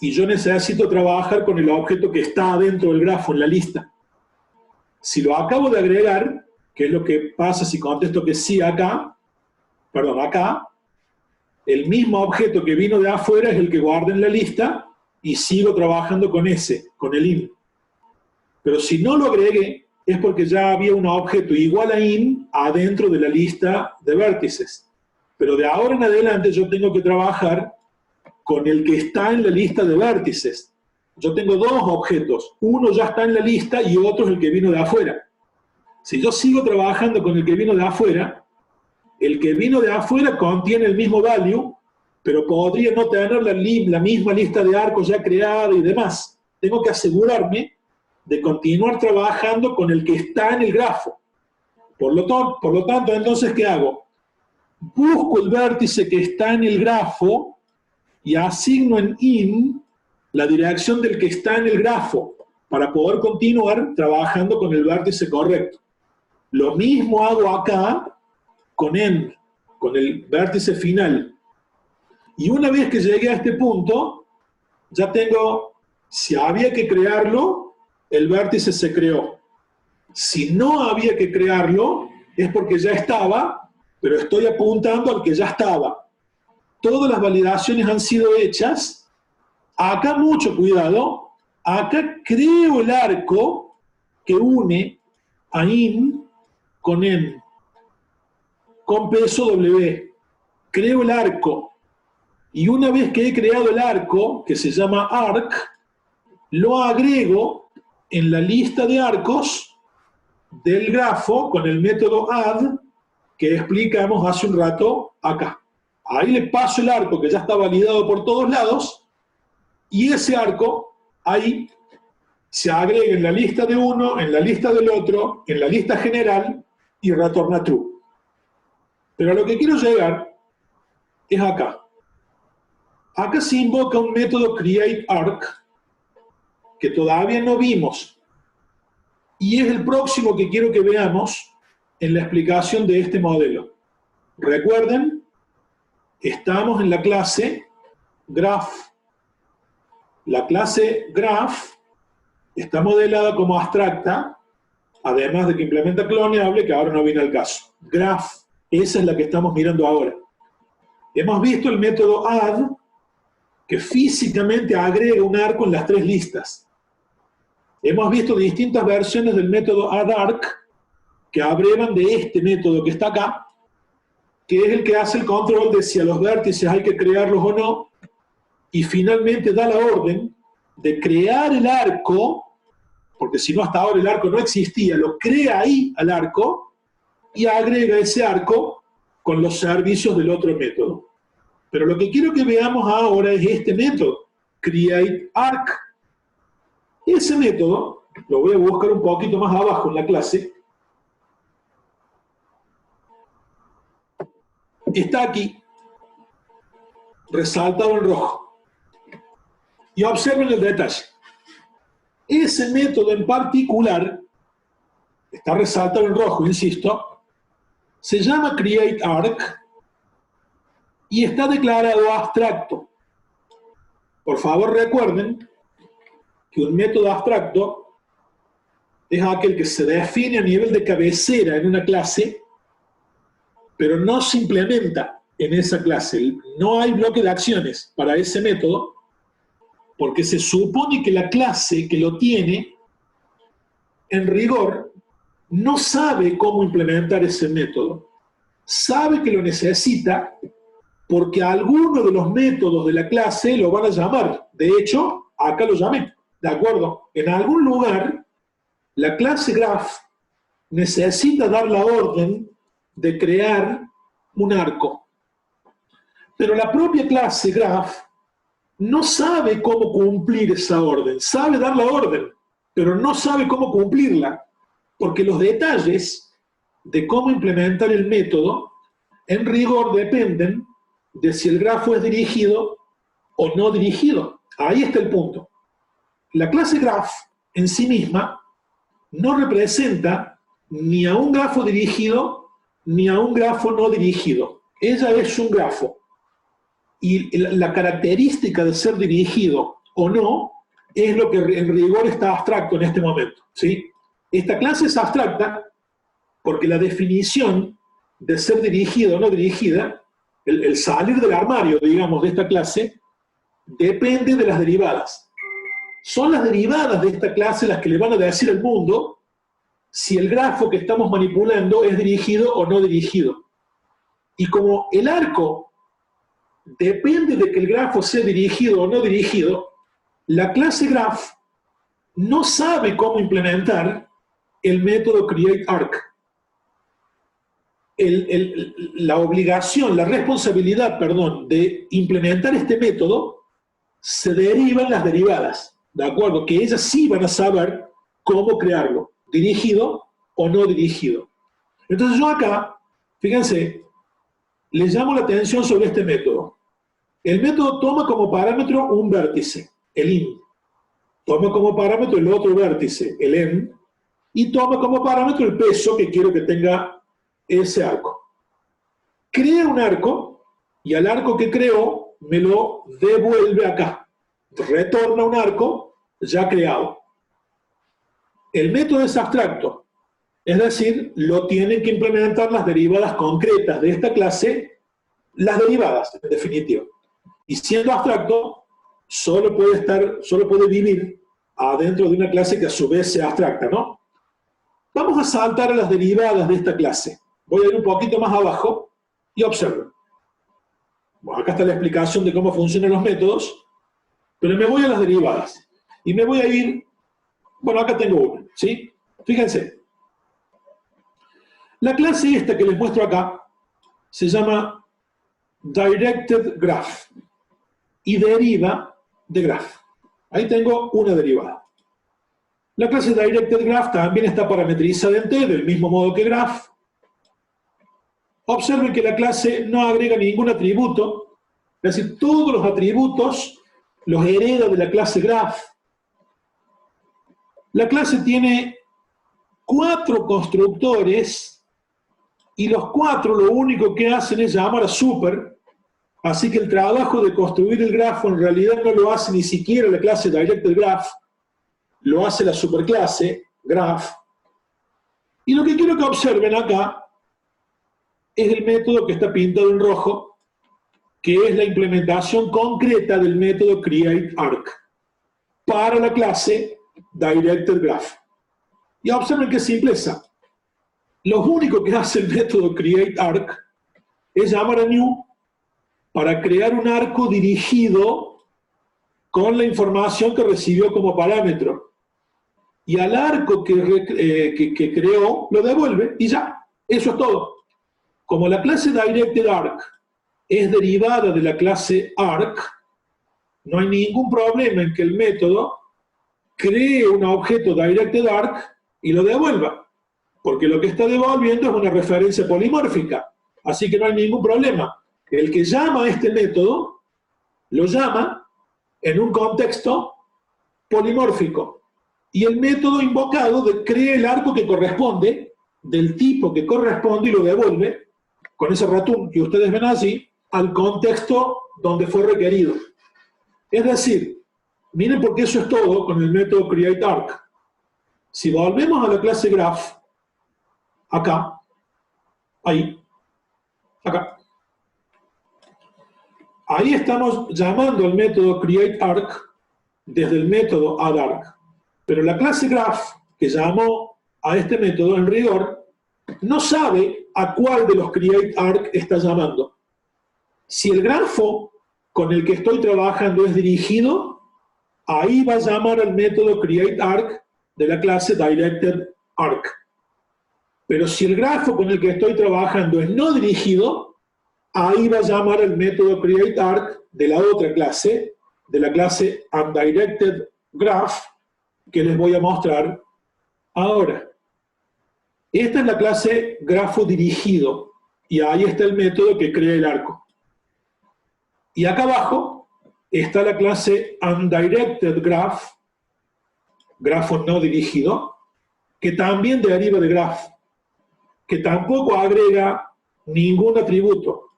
S1: Y yo necesito trabajar con el objeto que está adentro del grafo, en la lista. Si lo acabo de agregar, que es lo que pasa si contesto que sí acá, perdón, acá, el mismo objeto que vino de afuera es el que guarda en la lista y sigo trabajando con ese, con el in. Pero si no lo agregué, es porque ya había un objeto igual a in adentro de la lista de vértices. Pero de ahora en adelante yo tengo que trabajar con el que está en la lista de vértices. Yo tengo dos objetos, uno ya está en la lista y otro es el que vino de afuera. Si yo sigo trabajando con el que vino de afuera, el que vino de afuera contiene el mismo value, pero podría no tener la misma lista de arcos ya creada y demás. Tengo que asegurarme de continuar trabajando con el que está en el grafo. Por lo tanto, entonces, ¿qué hago? Busco el vértice que está en el grafo y asigno en in la dirección del que está en el grafo para poder continuar trabajando con el vértice correcto. Lo mismo hago acá con end, con el vértice final. Y una vez que llegué a este punto, ya tengo, si había que crearlo, el vértice se creó. Si no había que crearlo, es porque ya estaba, pero estoy apuntando al que ya estaba. Todas las validaciones han sido hechas. Acá mucho cuidado. Acá creo el arco que une a in con end, con peso W. Creo el arco. Y una vez que he creado el arco, que se llama arc, lo agrego en la lista de arcos del grafo con el método add que explicamos hace un rato acá. Ahí le paso el arco que ya está validado por todos lados y ese arco ahí se agrega en la lista de uno, en la lista del otro, en la lista general y retorna true. Pero a lo que quiero llegar es acá. Acá se invoca un método createArc que todavía no vimos y es el próximo que quiero que veamos en la explicación de este modelo. Recuerden, estamos en la clase Graph. La clase Graph está modelada como abstracta, además de que implementa cloneable, que ahora no viene al caso. Graph, esa es la que estamos mirando ahora. Hemos visto el método add, que físicamente agrega un arco en las tres listas. Hemos visto distintas versiones del método addArc que abrevan de este método que está acá, que es el que hace el control de si a los vértices hay que crearlos o no, y finalmente da la orden de crear el arco, porque si no hasta ahora el arco no existía, lo crea ahí al arco, y agrega ese arco con los servicios del otro método. Pero lo que quiero que veamos ahora es este método, createArc. Ese método, lo voy a buscar un poquito más abajo en la clase, está aquí, resaltado en rojo. Y observen el detalle. Ese método en particular, está resaltado en rojo, insisto, se llama createArc y está declarado abstracto. Por favor recuerden que un método abstracto es aquel que se define a nivel de cabecera en una clase, pero no se implementa en esa clase. No hay bloque de acciones para ese método, porque se supone que la clase que lo tiene, en rigor, no sabe cómo implementar ese método. Sabe que lo necesita porque alguno de los métodos de la clase lo van a llamar. De hecho, acá lo llamé, ¿de acuerdo? En algún lugar, la clase graph necesita dar la orden de crear un arco. Pero la propia clase graph no sabe cómo cumplir esa orden. Sabe dar la orden, pero no sabe cómo cumplirla, porque los detalles de cómo implementar el método, en rigor, dependen de si el grafo es dirigido o no dirigido. Ahí está el punto. La clase graph en sí misma no representa ni a un grafo dirigido, ni a un grafo no dirigido. Ella es un grafo. Y la característica de ser dirigido o no es lo que en rigor está abstracto en este momento, ¿sí? Esta clase es abstracta porque la definición de ser dirigida o no dirigida, el salir del armario, digamos, de esta clase, depende de las derivadas. Son las derivadas de esta clase las que le van a decir al mundo si el grafo que estamos manipulando es dirigido o no dirigido. Y como el arco depende de que el grafo sea dirigido o no dirigido, la clase graph no sabe cómo implementar el método createArc. La obligación, la responsabilidad, perdón, de implementar este método se deriva en las derivadas, ¿de acuerdo? Que ellas sí van a saber cómo crearlo, dirigido o no dirigido. Entonces yo acá, fíjense, les llamo la atención sobre este método. El método toma como parámetro un vértice, el in, toma como parámetro el otro vértice, el en, y toma como parámetro el peso que quiero que tenga ese arco. Crea un arco y al arco que creó me lo devuelve acá. Retorna un arco ya creado. El método es abstracto, es decir, lo tienen que implementar las derivadas concretas de esta clase, las derivadas, en definitiva. Y siendo abstracto, solo puede vivir adentro de una clase que a su vez sea abstracta, ¿no? Vamos a saltar a las derivadas de esta clase. Voy a ir un poquito más abajo y observen. Bueno, acá está la explicación de cómo funcionan los métodos, pero me voy a las derivadas. Y me voy a ir, bueno, acá tengo una, ¿sí? Fíjense. La clase esta que les muestro acá se llama Directed Graph y deriva de graph. Ahí tengo una derivada. La clase Directed Graph también está parametrizada en T, del mismo modo que graph. Observen que la clase no agrega ningún atributo, es decir, todos los atributos los hereda de la clase graph. La clase tiene 4 constructores y los 4 lo único que hacen es llamar a super, así que el trabajo de construir el grafo en realidad no lo hace ni siquiera la clase Directed Graph, lo hace la superclase graph. Y lo que quiero que observen acá es el método que está pintado en rojo, que es la implementación concreta del método createArc para la clase Directed Graph. Y observen qué simpleza. Lo único que hace el método createArc es llamar a new para crear un arco dirigido con la información que recibió como parámetro. Y al arco que creó lo devuelve y ya, eso es todo. Como la clase DirectedArc es derivada de la clase Arc, no hay ningún problema en que el método cree un objeto DirectedArc y lo devuelva, porque lo que está devolviendo es una referencia polimórfica, así que no hay ningún problema. El que llama a este método, lo llama en un contexto polimórfico, y el método invocado crea el arco que corresponde, del tipo que corresponde y lo devuelve, con ese ratón que ustedes ven allí, al contexto donde fue requerido. Es decir, miren porque eso es todo con el método createArc. Si volvemos a la clase graph, acá, ahí, acá. Ahí estamos llamando al método createArc desde el método addArc. Pero la clase graph, que llamó a este método en rigor, no sabe a cuál de los createArc está llamando. Si el grafo con el que estoy trabajando es dirigido, ahí va a llamar al método createArc de la clase DirectedArc. Pero si el grafo con el que estoy trabajando es no dirigido, ahí va a llamar al método createArc de la otra clase, de la clase UndirectedGraph, que les voy a mostrar ahora. Esta es la clase grafo dirigido, y ahí está el método que crea el arco. Y acá abajo está la clase UndirectedGraph, grafo no dirigido, que también deriva de graph. que tampoco agrega ningún atributo,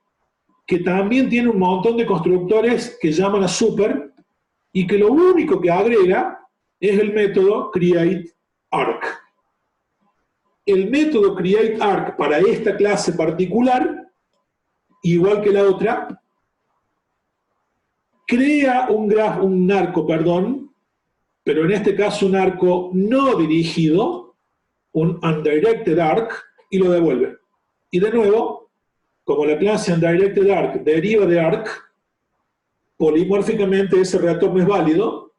S1: que también tiene un montón de constructores que llaman a super y que lo único que agrega es el método createArc. El método createArc para esta clase particular, igual que la otra, crea un arco, pero en este caso un arco no dirigido, un undirected arc, y lo devuelve. Y de nuevo, como la clase undirected arc deriva de arc, polimórficamente ese retorno es válido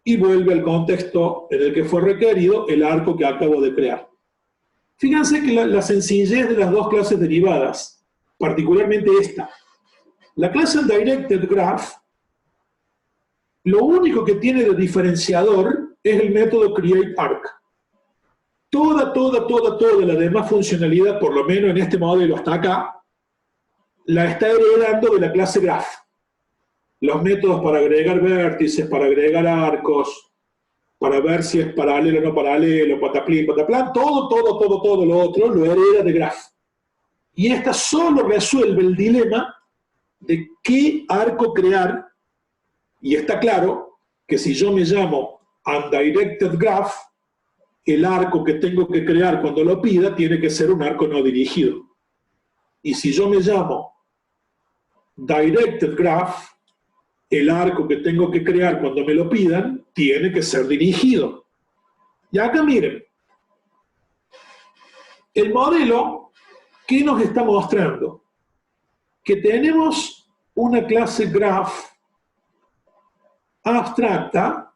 S1: y vuelve al contexto en el que fue requerido el arco que acabo de crear. Fíjense que la sencillez de las dos clases derivadas, particularmente esta, la clase undirected graph, lo único que tiene de diferenciador es el método createArc. Toda la demás funcionalidad, por lo menos en este modelo hasta acá, la está heredando de la clase graph. Los métodos para agregar vértices, para agregar arcos, para ver si es paralelo o no paralelo, pataplín, pataplán, todo lo otro lo hereda de graph. Y esta solo resuelve el dilema de qué arco crear, y está claro que si yo me llamo undirected graph, el arco que tengo que crear cuando lo pida tiene que ser un arco no dirigido. Y si yo me llamo directed graph, el arco que tengo que crear cuando me lo pidan tiene que ser dirigido. Y acá miren, el modelo, ¿qué nos está mostrando? Que tenemos una clase graph abstracta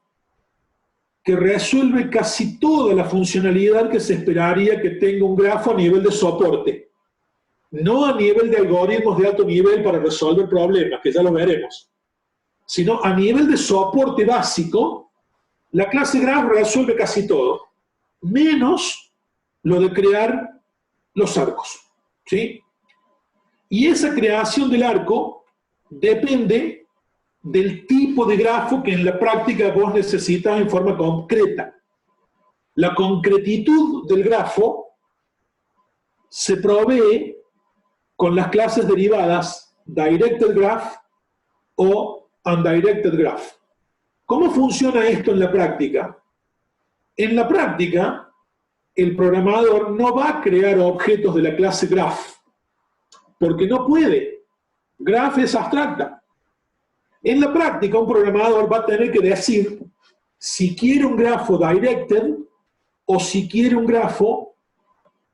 S1: que resuelve casi toda la funcionalidad que se esperaría que tenga un grafo a nivel de soporte. No a nivel de algoritmos de alto nivel para resolver problemas, que ya lo veremos, sino a nivel de soporte básico, la clase graph resuelve casi todo, menos lo de crear los arcos, ¿sí? Y esa creación del arco depende del tipo de grafo que en la práctica vos necesitas en forma concreta. La concretitud del grafo se provee con las clases derivadas directed graph o undirected graph. ¿Cómo funciona esto en la práctica? En la práctica, el programador no va a crear objetos de la clase graph, porque no puede. Graph es abstracta. En la práctica, un programador va a tener que decir si quiere un grafo directed o si quiere un grafo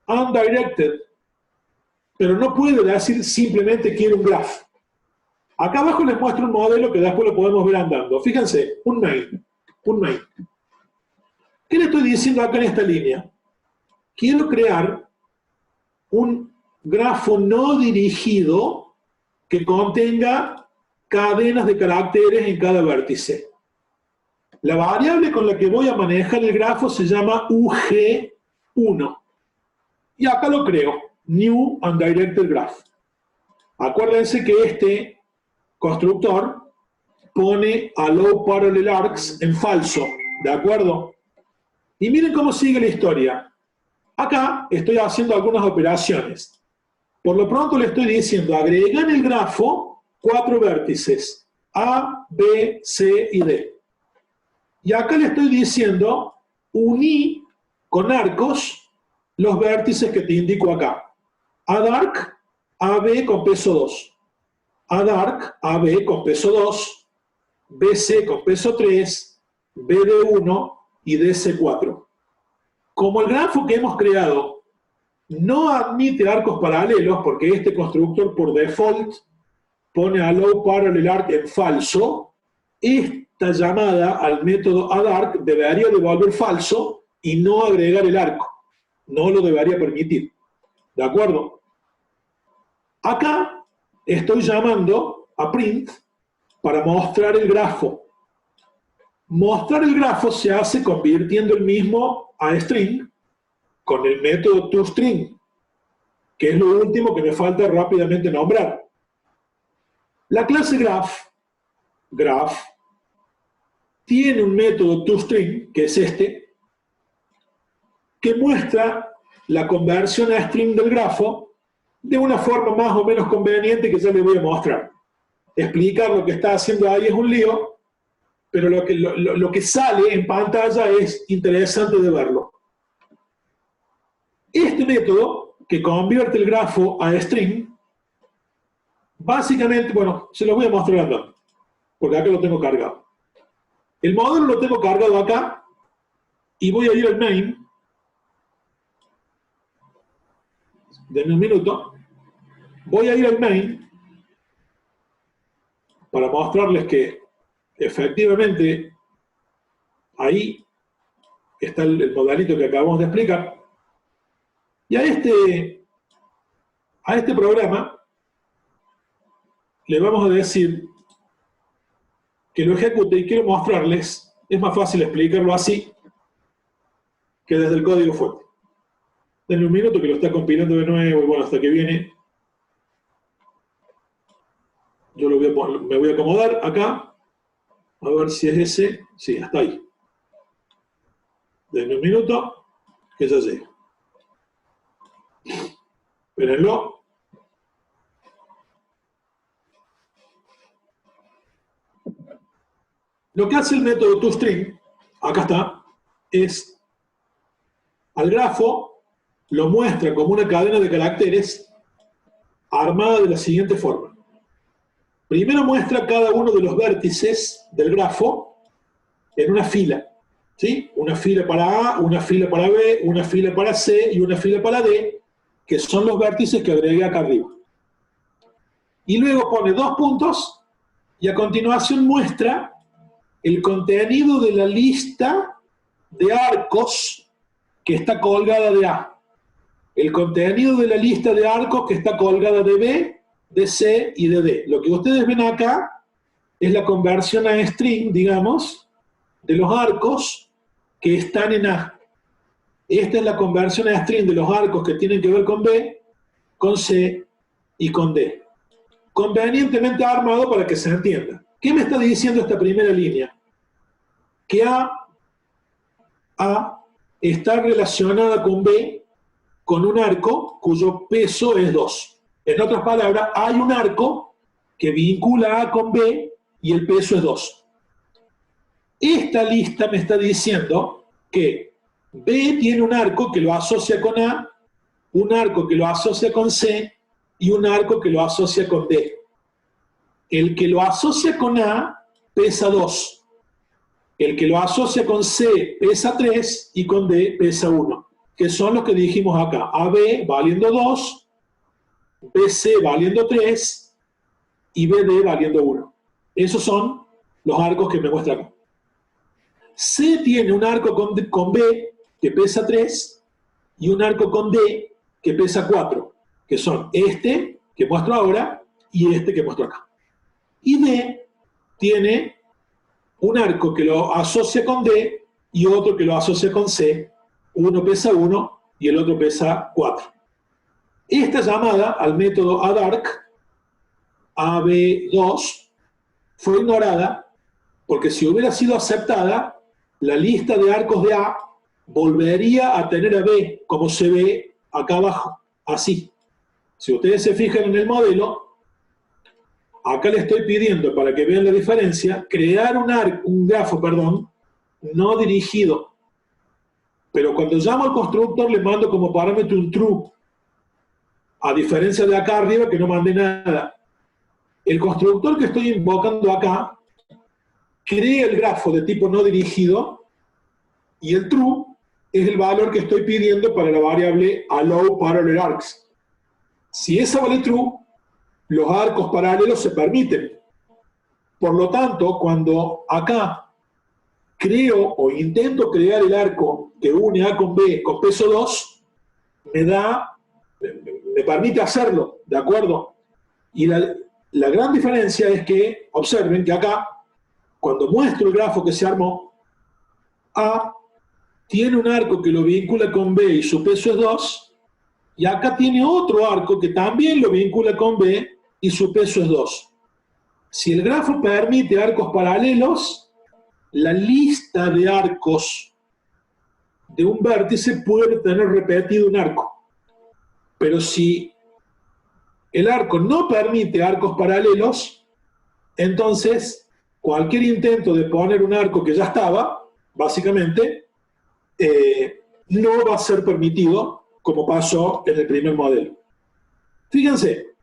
S1: undirected. Pero no puede decir simplemente quiere un graph. Acá abajo les muestro un modelo que después lo podemos ver andando. Fíjense, un main. ¿Qué le estoy diciendo acá en esta línea? Quiero crear un grafo no dirigido que contenga cadenas de caracteres en cada vértice. La variable con la que voy a manejar el grafo se llama UG1. Y acá lo creo, New Undirected Graph. Acuérdense que este constructor pone Allow Parallel Arcs en falso, ¿de acuerdo? Y miren cómo sigue la historia. Acá estoy haciendo algunas operaciones. Por lo pronto le estoy diciendo, agrega en el grafo 4 vértices, A, B, C y D. Y acá le estoy diciendo, uní con arcos los vértices que te indico acá. ADARC, AB con peso 2. ADARC, AB con peso 2. BC con peso 3. BD1 y DC4. Como el grafo que hemos creado no admite arcos paralelos, porque este constructor por default pone Allow Parallel Arc en falso, esta llamada al método ADARC debería devolver falso y no agregar el arco. No lo debería permitir. ¿De acuerdo? Acá estoy llamando a print para mostrar el grafo. Mostrar el grafo se hace convirtiendo el mismo a string con el método toString, que es lo último que me falta rápidamente nombrar. La clase graph, tiene un método toString, que es este, que muestra la conversión a string del grafo de una forma más o menos conveniente que ya les voy a mostrar. Explicar lo que está haciendo ahí es un lío, pero lo que sale en pantalla es interesante de verlo. Este método, que convierte el grafo a string, básicamente, bueno, se lo voy a mostrar andando, porque acá lo tengo cargado. El módulo lo tengo cargado acá, y voy a ir al main. Denme un minuto. Voy a ir al main para mostrarles que efectivamente ahí está el modelito que acabamos de explicar. Y a este programa le vamos a decir que lo ejecute, y quiero mostrarles, es más fácil explicarlo así que desde el código fuente. Denme un minuto que lo está compilando de nuevo, y bueno, hasta que viene. Yo me voy a acomodar acá, a ver si es ese. Sí, hasta ahí. Denme un minuto, que ya llega. Espérenlo. Lo que hace el método toString, acá está, es al grafo lo muestra como una cadena de caracteres armada de la siguiente forma. Primero muestra cada uno de los vértices del grafo en una fila, ¿sí? Una fila para A, una fila para B, una fila para C y una fila para D, que son los vértices que agregué acá arriba. Y luego pone dos puntos y a continuación muestra el contenido de la lista de arcos que está colgada de A, el contenido de la lista de arcos que está colgada de B, de C y de D. Lo que ustedes ven acá es la conversión a string, digamos, de los arcos que están en A. Esta es la conversión a string de los arcos que tienen que ver con B, con C y con D. Convenientemente armado para que se entienda. ¿Qué me está diciendo esta primera línea? Que A está relacionada con B con un arco cuyo peso es 2. En otras palabras, hay un arco que vincula A con B y el peso es 2. Esta lista me está diciendo que B tiene un arco que lo asocia con A, un arco que lo asocia con C y un arco que lo asocia con D. El que lo asocia con A pesa 2. El que lo asocia con C pesa 3 y con D pesa 1, que son los que dijimos acá. AB valiendo 2, BC valiendo 3 y BD valiendo 1. Esos son los arcos que me muestra acá. C tiene un arco con B que pesa 3 y un arco con D que pesa 4, que son este que muestro ahora y este que muestro acá. Y D tiene un arco que lo asocia con D y otro que lo asocia con C. Uno pesa 1 y el otro pesa 4. Esta llamada al método adarc, AB2, fue ignorada porque si hubiera sido aceptada, la lista de arcos de A volvería a tener a B, como se ve acá abajo, así. Si ustedes se fijan en el modelo, acá le estoy pidiendo, para que vean la diferencia, crear un grafo no dirigido. Pero cuando llamo al constructor le mando como parámetro un true, a diferencia de acá arriba que no mandé nada. El constructor que estoy invocando acá crea el grafo de tipo no dirigido y el true es el valor que estoy pidiendo para la variable allowParallelArcs. Si esa vale true, los arcos paralelos se permiten. Por lo tanto, cuando acá creo o intento crear el arco que une A con B con peso 2, me permite hacerlo, ¿de acuerdo? Y la gran diferencia es que, observen que acá, cuando muestro el grafo que se armó, A tiene un arco que lo vincula con B y su peso es 2, y acá tiene otro arco que también lo vincula con B y su peso es 2. Si el grafo permite arcos paralelos, la lista de arcos de un vértice puede tener repetido un arco. Pero si el arco no permite arcos paralelos, entonces cualquier intento de poner un arco que ya estaba, básicamente, no va a ser permitido, como pasó en el primer modelo. Fíjense,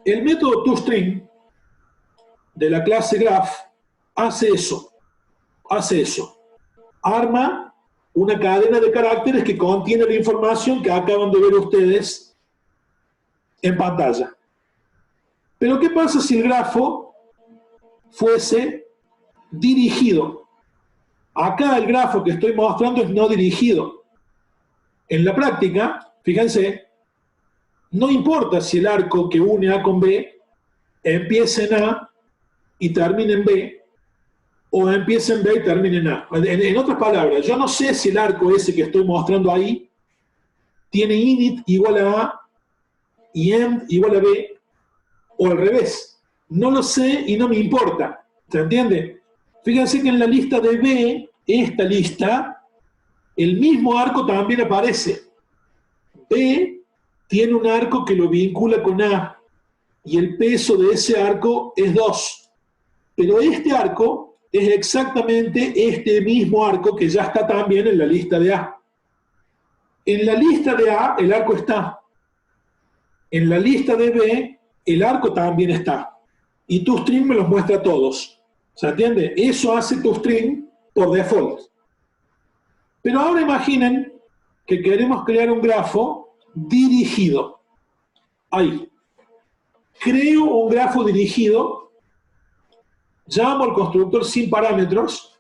S1: el método toString de la clase graph hace eso. Arma una cadena de caracteres que contiene la información que acaban de ver ustedes en pantalla. Pero ¿qué pasa si el grafo fuese dirigido? Acá el grafo que estoy mostrando es no dirigido. En la práctica, fíjense, no importa si el arco que une A con B empieza en A y termina en B, o empieza en B y termina en A. En otras palabras, yo no sé si el arco ese que estoy mostrando ahí tiene init igual a A y end igual a B, o al revés. No lo sé y no me importa. ¿Se entiende? Fíjense que en la lista de B, esta lista, el mismo arco también aparece. B tiene un arco que lo vincula con A, y el peso de ese arco es 2. Pero este arco es exactamente este mismo arco que ya está también en la lista de A. En la lista de A el arco está. En la lista de B el arco también está. Y toString me los muestra a todos. ¿Se entiende? Eso hace toString por default. Pero ahora imaginen que queremos crear un grafo dirigido. Ahí. Creo un grafo dirigido, llamo al constructor sin parámetros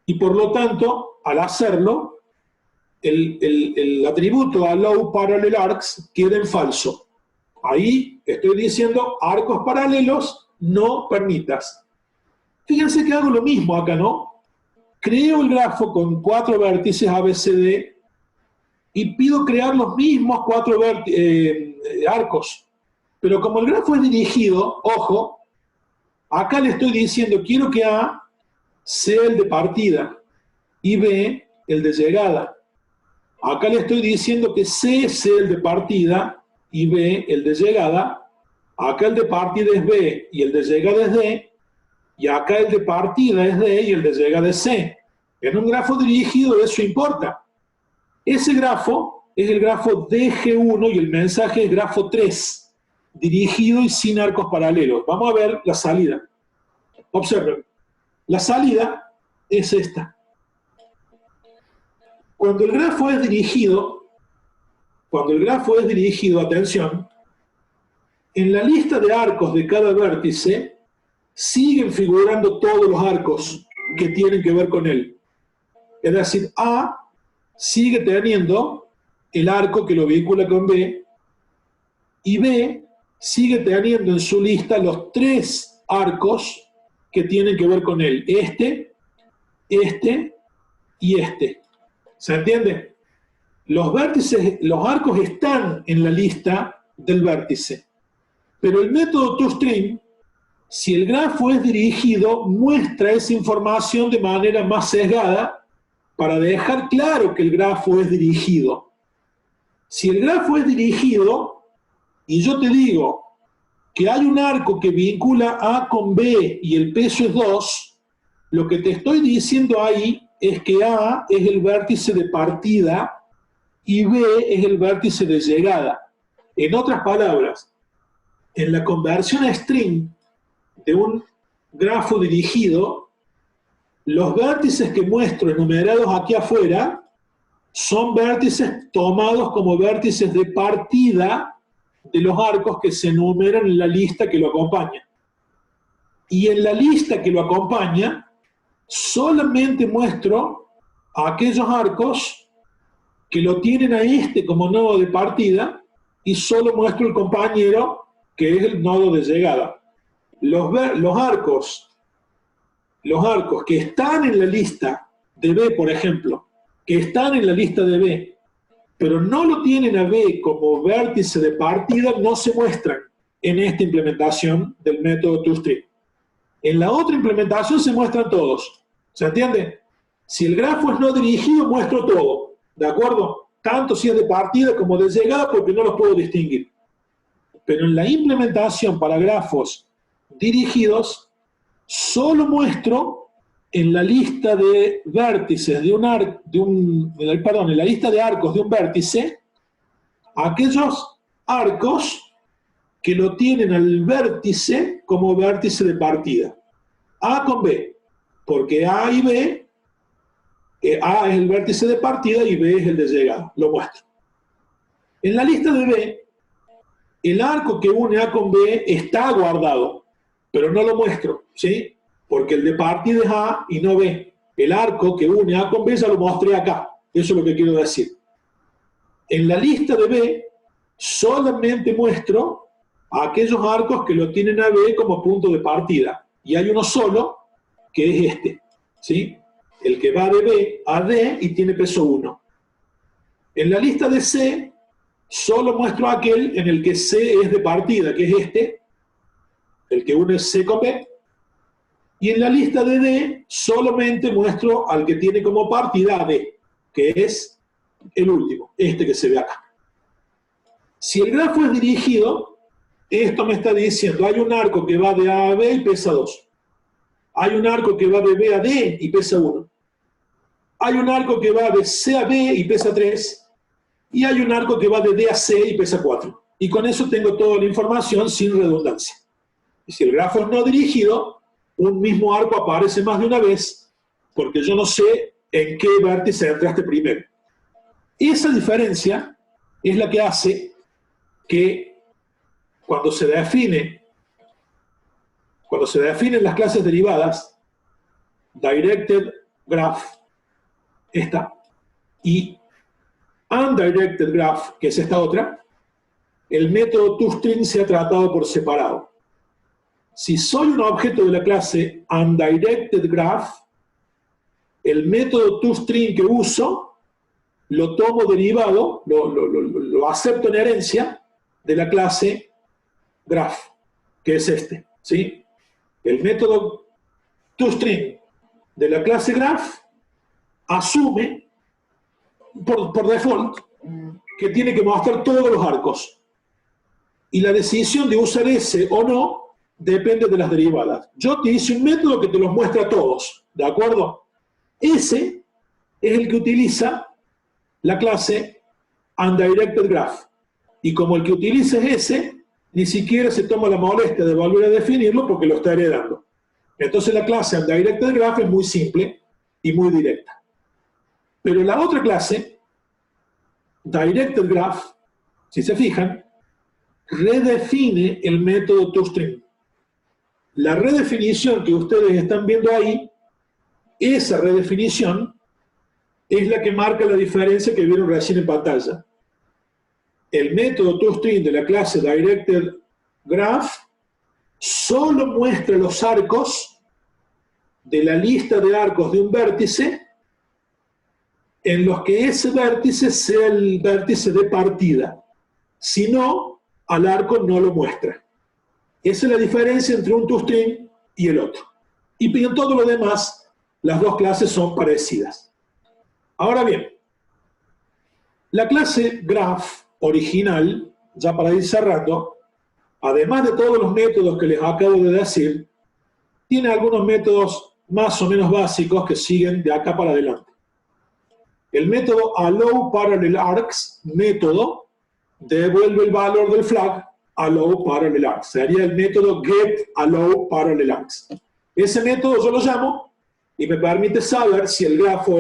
S1: y por lo tanto, al hacerlo, el atributo allowParallelArcs queda en falso. Ahí estoy diciendo arcos paralelos no permitas. Fíjense que hago lo mismo acá, ¿no? Creo el grafo con 4 vértices ABCD y pido crear los mismos 4 arcos. Pero como el grafo es dirigido, ojo, acá le estoy diciendo, quiero que A sea el de partida y B el de llegada. Acá le estoy diciendo que C sea el de partida y B el de llegada. Acá el de partida es B y el de llegada es D. Y acá el de partida es D y el de llegada es C. En un grafo dirigido eso importa. Ese grafo es el grafo DG1 y el mensaje es grafo 3. Dirigido y sin arcos paralelos. Vamos a ver la salida. Observen. La salida es esta. Cuando el grafo es dirigido, atención, en la lista de arcos de cada vértice siguen figurando todos los arcos que tienen que ver con él. Es decir, A sigue teniendo el arco que lo vincula con B y B sigue teniendo en su lista los 3 arcos que tienen que ver con él. Este y este. ¿Se entiende? Los arcos están en la lista del vértice. Pero el método toString, si el grafo es dirigido, muestra esa información de manera más sesgada para dejar claro que el grafo es dirigido. Si el grafo es dirigido, y yo te digo que hay un arco que vincula A con B y el peso es 2, lo que te estoy diciendo ahí es que A es el vértice de partida y B es el vértice de llegada. En otras palabras, en la conversión a string de un grafo dirigido, los vértices que muestro enumerados aquí afuera son vértices tomados como vértices de partida de los arcos que se enumeran en la lista que lo acompaña. Y en la lista que lo acompaña, solamente muestro a aquellos arcos que lo tienen a este como nodo de partida y solo muestro el compañero que es el nodo de llegada. Los arcos que están en la lista de B, por ejemplo, que están en la lista de B, pero no lo tienen a B como vértice de partida, no se muestran en esta implementación del método toString. En la otra implementación se muestran todos. ¿Se entiende? Si el grafo es no dirigido, muestro todo, ¿de acuerdo? Tanto si es de partida como de llegada, porque no los puedo distinguir. Pero en la implementación para grafos dirigidos, solo muestro en la lista de vértices en la lista de arcos de un vértice, aquellos arcos que lo tienen al vértice como vértice de partida. A con B, porque A y B, A es el vértice de partida y B es el de llegada, lo muestro. En la lista de B, el arco que une A con B está guardado, pero no lo muestro, ¿sí? Porque el de partida es A y no B. El arco que une A con B ya lo mostré acá, eso es lo que quiero decir. En la lista de B, solamente muestro a aquellos arcos que lo tienen a B como punto de partida. Y hay uno solo, que es este, ¿sí? El que va de B a D y tiene peso 1. En la lista de C, solo muestro aquel en el que C es de partida, que es este, el que une C con B. Y en la lista de D, solamente muestro al que tiene como partida D, que es el último, este que se ve acá. Si el grafo es dirigido, esto me está diciendo, hay un arco que va de A a B y pesa 2. Hay un arco que va de B a D y pesa 1. Hay un arco que va de C a B y pesa 3. Y hay un arco que va de D a C y pesa 4. Y con eso tengo toda la información sin redundancia. Y si el grafo es no dirigido, un mismo arco aparece más de una vez, porque yo no sé en qué vértice entraste primero. Esa diferencia es la que hace que cuando se definen las clases derivadas, directed graph, esta, y undirected graph, que es esta otra, el método toString se ha tratado por separado. Si soy un objeto de la clase undirected graph, el método toString que uso lo tomo derivado, lo acepto en herencia de la clase graph, que es este, ¿sí? El método toString de la clase graph asume, por default, que tiene que mostrar todos los arcos. Y la decisión de usar ese o no depende de las derivadas. Yo te hice un método que te los muestra a todos, ¿de acuerdo? Ese es el que utiliza la clase undirected graph. Y como el que utiliza es ese, ni siquiera se toma la molestia de volver a definirlo porque lo está heredando. Entonces la clase undirected graph es muy simple y muy directa. Pero la otra clase, directed graph, si se fijan, redefine el método toString. La redefinición que ustedes están viendo ahí, esa redefinición es la que marca la diferencia que vieron recién en pantalla. El método toString de la clase directed graph solo muestra los arcos de la lista de arcos de un vértice en los que ese vértice sea el vértice de partida. Si no, al arco no lo muestra. Esa es la diferencia entre un toString y el otro. Y en todo lo demás, las dos clases son parecidas. Ahora bien, la clase graph original, ya para ir cerrando, además de todos los métodos que les acabo de decir, tiene algunos métodos más o menos básicos que siguen de acá para adelante. El método allowParallelArcs, método, devuelve el valor del flag allowParallelArcs. Sería el método getAllowParallelArcs. Ese método yo lo llamo y me permite saber si el grafo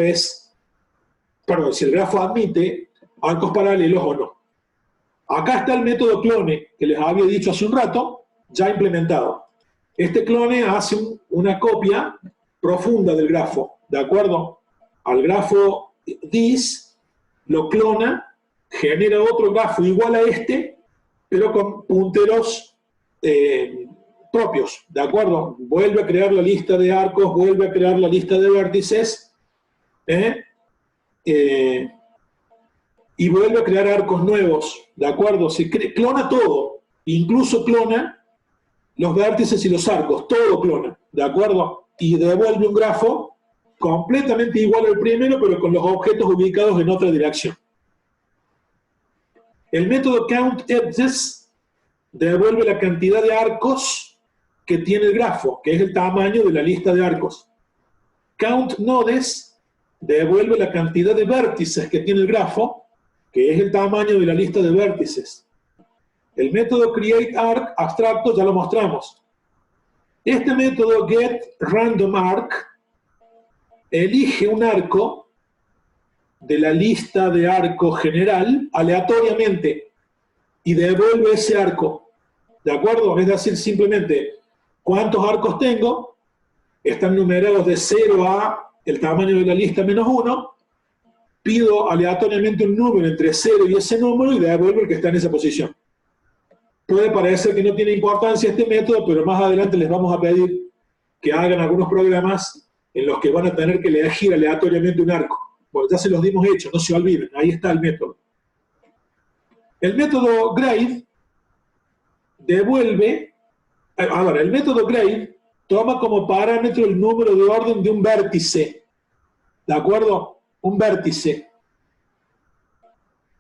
S1: si el grafo admite arcos paralelos o no. Acá está el método clone, que les había dicho hace un rato, ya implementado. Este clone hace una copia profunda del grafo, ¿de acuerdo? Al grafo this lo clona, genera otro grafo igual a este, pero con punteros propios, ¿de acuerdo? Vuelve a crear la lista de arcos, vuelve a crear la lista de vértices, y vuelve a crear arcos nuevos, ¿de acuerdo? Se clona todo, incluso clona los vértices y los arcos, todo clona, ¿de acuerdo? Y devuelve un grafo completamente igual al primero, pero con los objetos ubicados en otra dirección. El método CountEdges devuelve la cantidad de arcos que tiene el grafo, que es el tamaño de la lista de arcos. CountNodes devuelve la cantidad de vértices que tiene el grafo, que es el tamaño de la lista de vértices. El método createArc abstracto ya lo mostramos. Este método getRandomArc elige un arco de la lista de arcos general aleatoriamente y devuelve ese arco. ¿De acuerdo? Es decir, simplemente, ¿cuántos arcos tengo? Están numerados de 0 a el tamaño de la lista menos 1. Pido aleatoriamente un número entre 0 y ese número y devuelvo el que está en esa posición. Puede parecer que no tiene importancia este método, pero más adelante les vamos a pedir que hagan algunos programas en los que van a tener que elegir aleatoriamente un arco. Bueno, ya se los dimos hecho, no se olviden, ahí está el método. El método grade devuelve, ahora, el método grade toma como parámetro el número de orden de un vértice, ¿de acuerdo? Un vértice.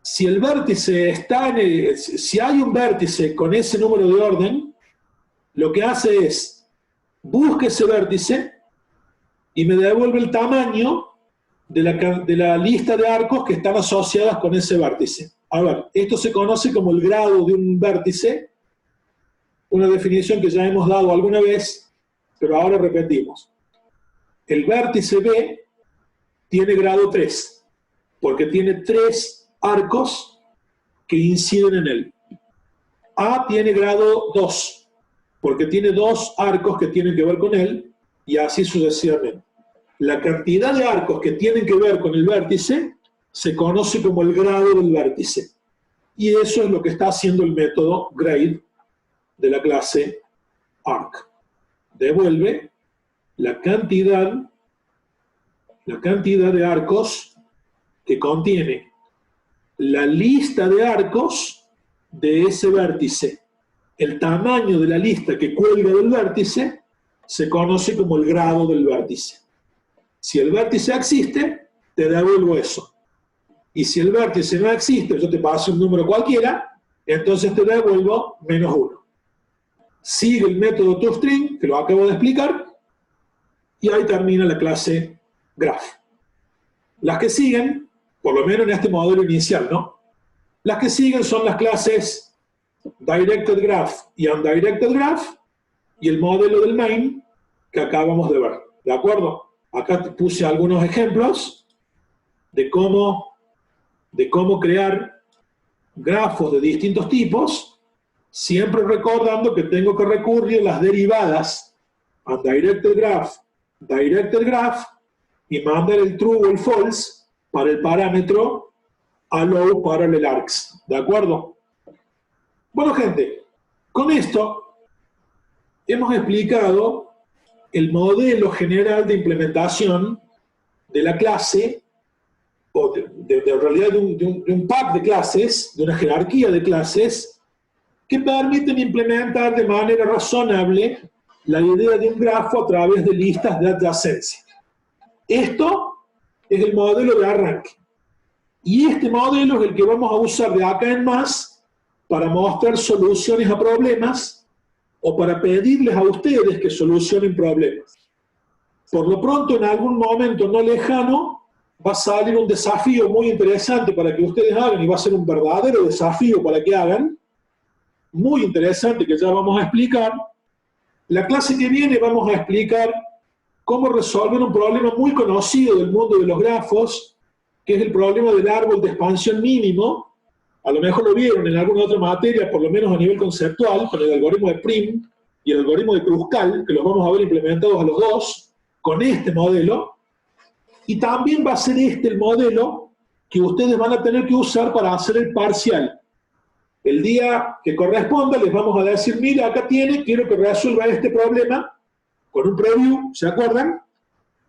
S1: Si el vértice está en si hay un vértice con ese número de orden, lo que hace es, busca ese vértice y me devuelve el tamaño de la lista de arcos que están asociadas con ese vértice. A ver, esto se conoce como el grado de un vértice, una definición que ya hemos dado alguna vez, pero ahora repetimos. El vértice B tiene grado 3, porque tiene 3 arcos que inciden en él. A tiene grado 2, porque tiene 2 arcos que tienen que ver con él, y así sucesivamente. La cantidad de arcos que tienen que ver con el vértice se conoce como el grado del vértice. Y eso es lo que está haciendo el método grade de la clase arc. Devuelve la cantidad de arcos que contiene la lista de arcos de ese vértice. El tamaño de la lista que cuelga del vértice se conoce como el grado del vértice. Si el vértice existe, te devuelvo eso. Y si el vértice no existe, yo te paso un número cualquiera, entonces te devuelvo menos 1. Sigue el método toString, que lo acabo de explicar, y ahí termina la clase graph. Las que siguen, por lo menos en este modelo inicial, ¿no? Las que siguen son las clases Directed Graph y Undirected Graph, y el modelo del main que acabamos de ver. ¿De acuerdo? Acá te puse algunos ejemplos de cómo crear grafos de distintos tipos, siempre recordando que tengo que recurrir a las derivadas Undirected Graph, Directed Graph, y mandar el true o el false para el parámetro allow parallel arcs. ¿De acuerdo? Bueno, gente, con esto hemos explicado el modelo general de implementación de la clase, o en realidad de un pack de clases, de una jerarquía de clases, que permiten implementar de manera razonable la idea de un grafo a través de listas de adyacencia. Esto es el modelo de arranque. Y este modelo es el que vamos a usar de acá en más para mostrar soluciones a problemas o para pedirles a ustedes que solucionen problemas. Por lo pronto, en algún momento no lejano, va a salir un desafío muy interesante para que ustedes hagan, y va a ser un verdadero desafío para que hagan, muy interesante que ya vamos a explicar. La clase que viene vamos a explicar cómo resolver un problema muy conocido del mundo de los grafos, que es el problema del árbol de expansión mínimo. A lo mejor lo vieron en alguna otra materia, por lo menos a nivel conceptual, con el algoritmo de Prim y el algoritmo de Kruskal, que los vamos a ver implementados a los dos, con este modelo. Y también va a ser este el modelo que ustedes van a tener que usar para hacer el parcial. El día que corresponda les vamos a decir, mira, acá tiene, quiero que resuelva este problema con un preview, ¿se acuerdan?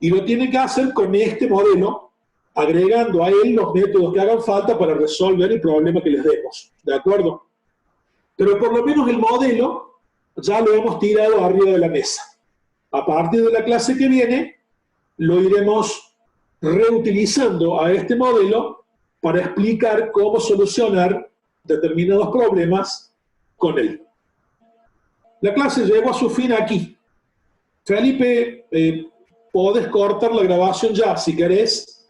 S1: Y lo tiene que hacer con este modelo, agregando a él los métodos que hagan falta para resolver el problema que les demos, ¿de acuerdo? Pero por lo menos el modelo ya lo hemos tirado arriba de la mesa. A partir de la clase que viene, lo iremos reutilizando a este modelo para explicar cómo solucionar determinados problemas con él. La clase llegó a su fin aquí. Felipe, podés cortar la grabación ya, si querés,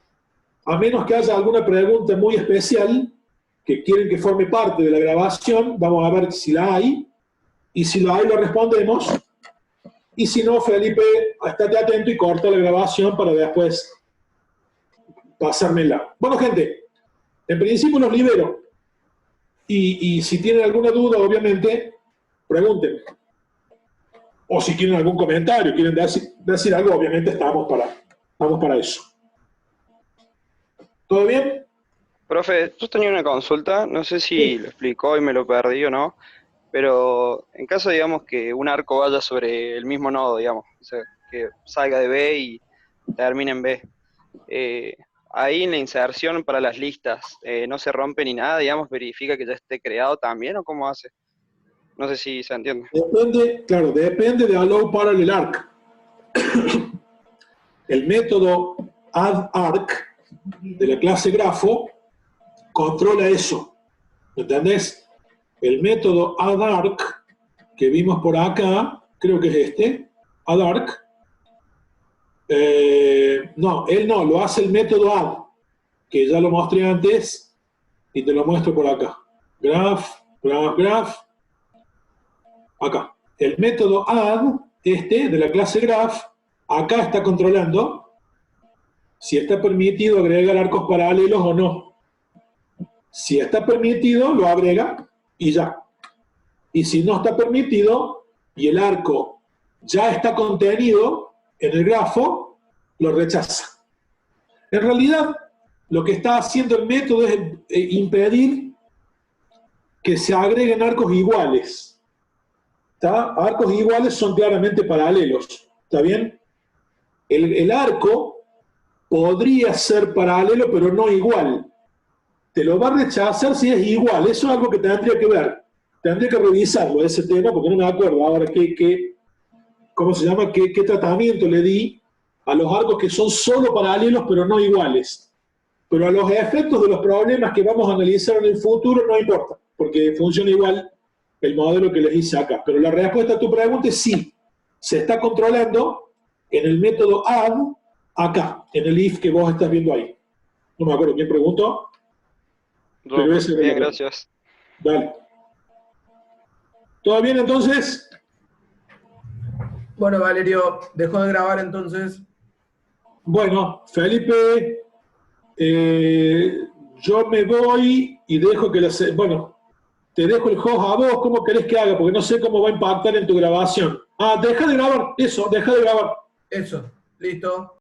S1: a menos que haya alguna pregunta muy especial que quieren que forme parte de la grabación. Vamos a ver si la hay, y si la hay lo respondemos, y si no, Felipe, estate atento y corta la grabación para después pasármela. Bueno, gente, en principio los libero, y si tienen alguna duda, obviamente, pregúntenme. O si tienen algún comentario, quieren decir algo, obviamente estamos para eso. ¿Todo bien?
S2: Profe, yo tenía una consulta, no sé si
S1: Sí.
S2: lo explicó y me lo perdí o no, pero en caso, digamos, que un arco vaya sobre el mismo nodo, digamos, o sea, que salga de B y termine en B, eh, ahí en la inserción para las listas, no se rompe ni nada, digamos, verifica que ya esté creado también, ¿o cómo hace? No sé si se entiende.
S1: Depende, claro, depende de Allow Parallel Arc. El método addArc de la clase grafo controla eso. ¿Entendés? El método addArc que vimos por acá, creo que es este, addArc, no, él no, lo hace el método add, que ya lo mostré antes y te lo muestro por acá. Graph, graph, graph, acá. El método add, este, de la clase graph, acá está controlando si está permitido agregar arcos paralelos o no. Si está permitido, lo agrega y ya. Y si no está permitido y el arco ya está contenido en el grafo, lo rechaza. En realidad, lo que está haciendo el método es impedir que se agreguen arcos iguales. ¿Está? Arcos iguales son claramente paralelos. ¿Está bien? El arco podría ser paralelo, pero no igual. Te lo va a rechazar si es igual. Eso es algo que tendría que ver. Tendría que revisarlo, ese tema, porque no me acuerdo ahora ¿cómo se llama? ¿Qué tratamiento le di a los arcos que son solo paralelos, pero no iguales? Pero a los efectos de los problemas que vamos a analizar en el futuro no importa, porque funciona igual el modelo que les hice acá. Pero la respuesta a tu pregunta es sí. Se está controlando en el método add acá, en el if que vos estás viendo ahí. No me acuerdo quién preguntó,
S2: Yo,
S1: pero
S2: profe,
S1: ese era
S2: bien,
S1: el...
S2: gracias.
S1: Dale. ¿Todo bien entonces?
S3: Bueno, Valerio, dejó de grabar entonces.
S1: Bueno, Felipe, yo me voy y dejo que bueno, te dejo el host a vos, ¿cómo querés que haga? Porque no sé cómo va a impactar en tu grabación. Ah, deja de grabar, eso, deja de grabar.
S3: Eso, listo.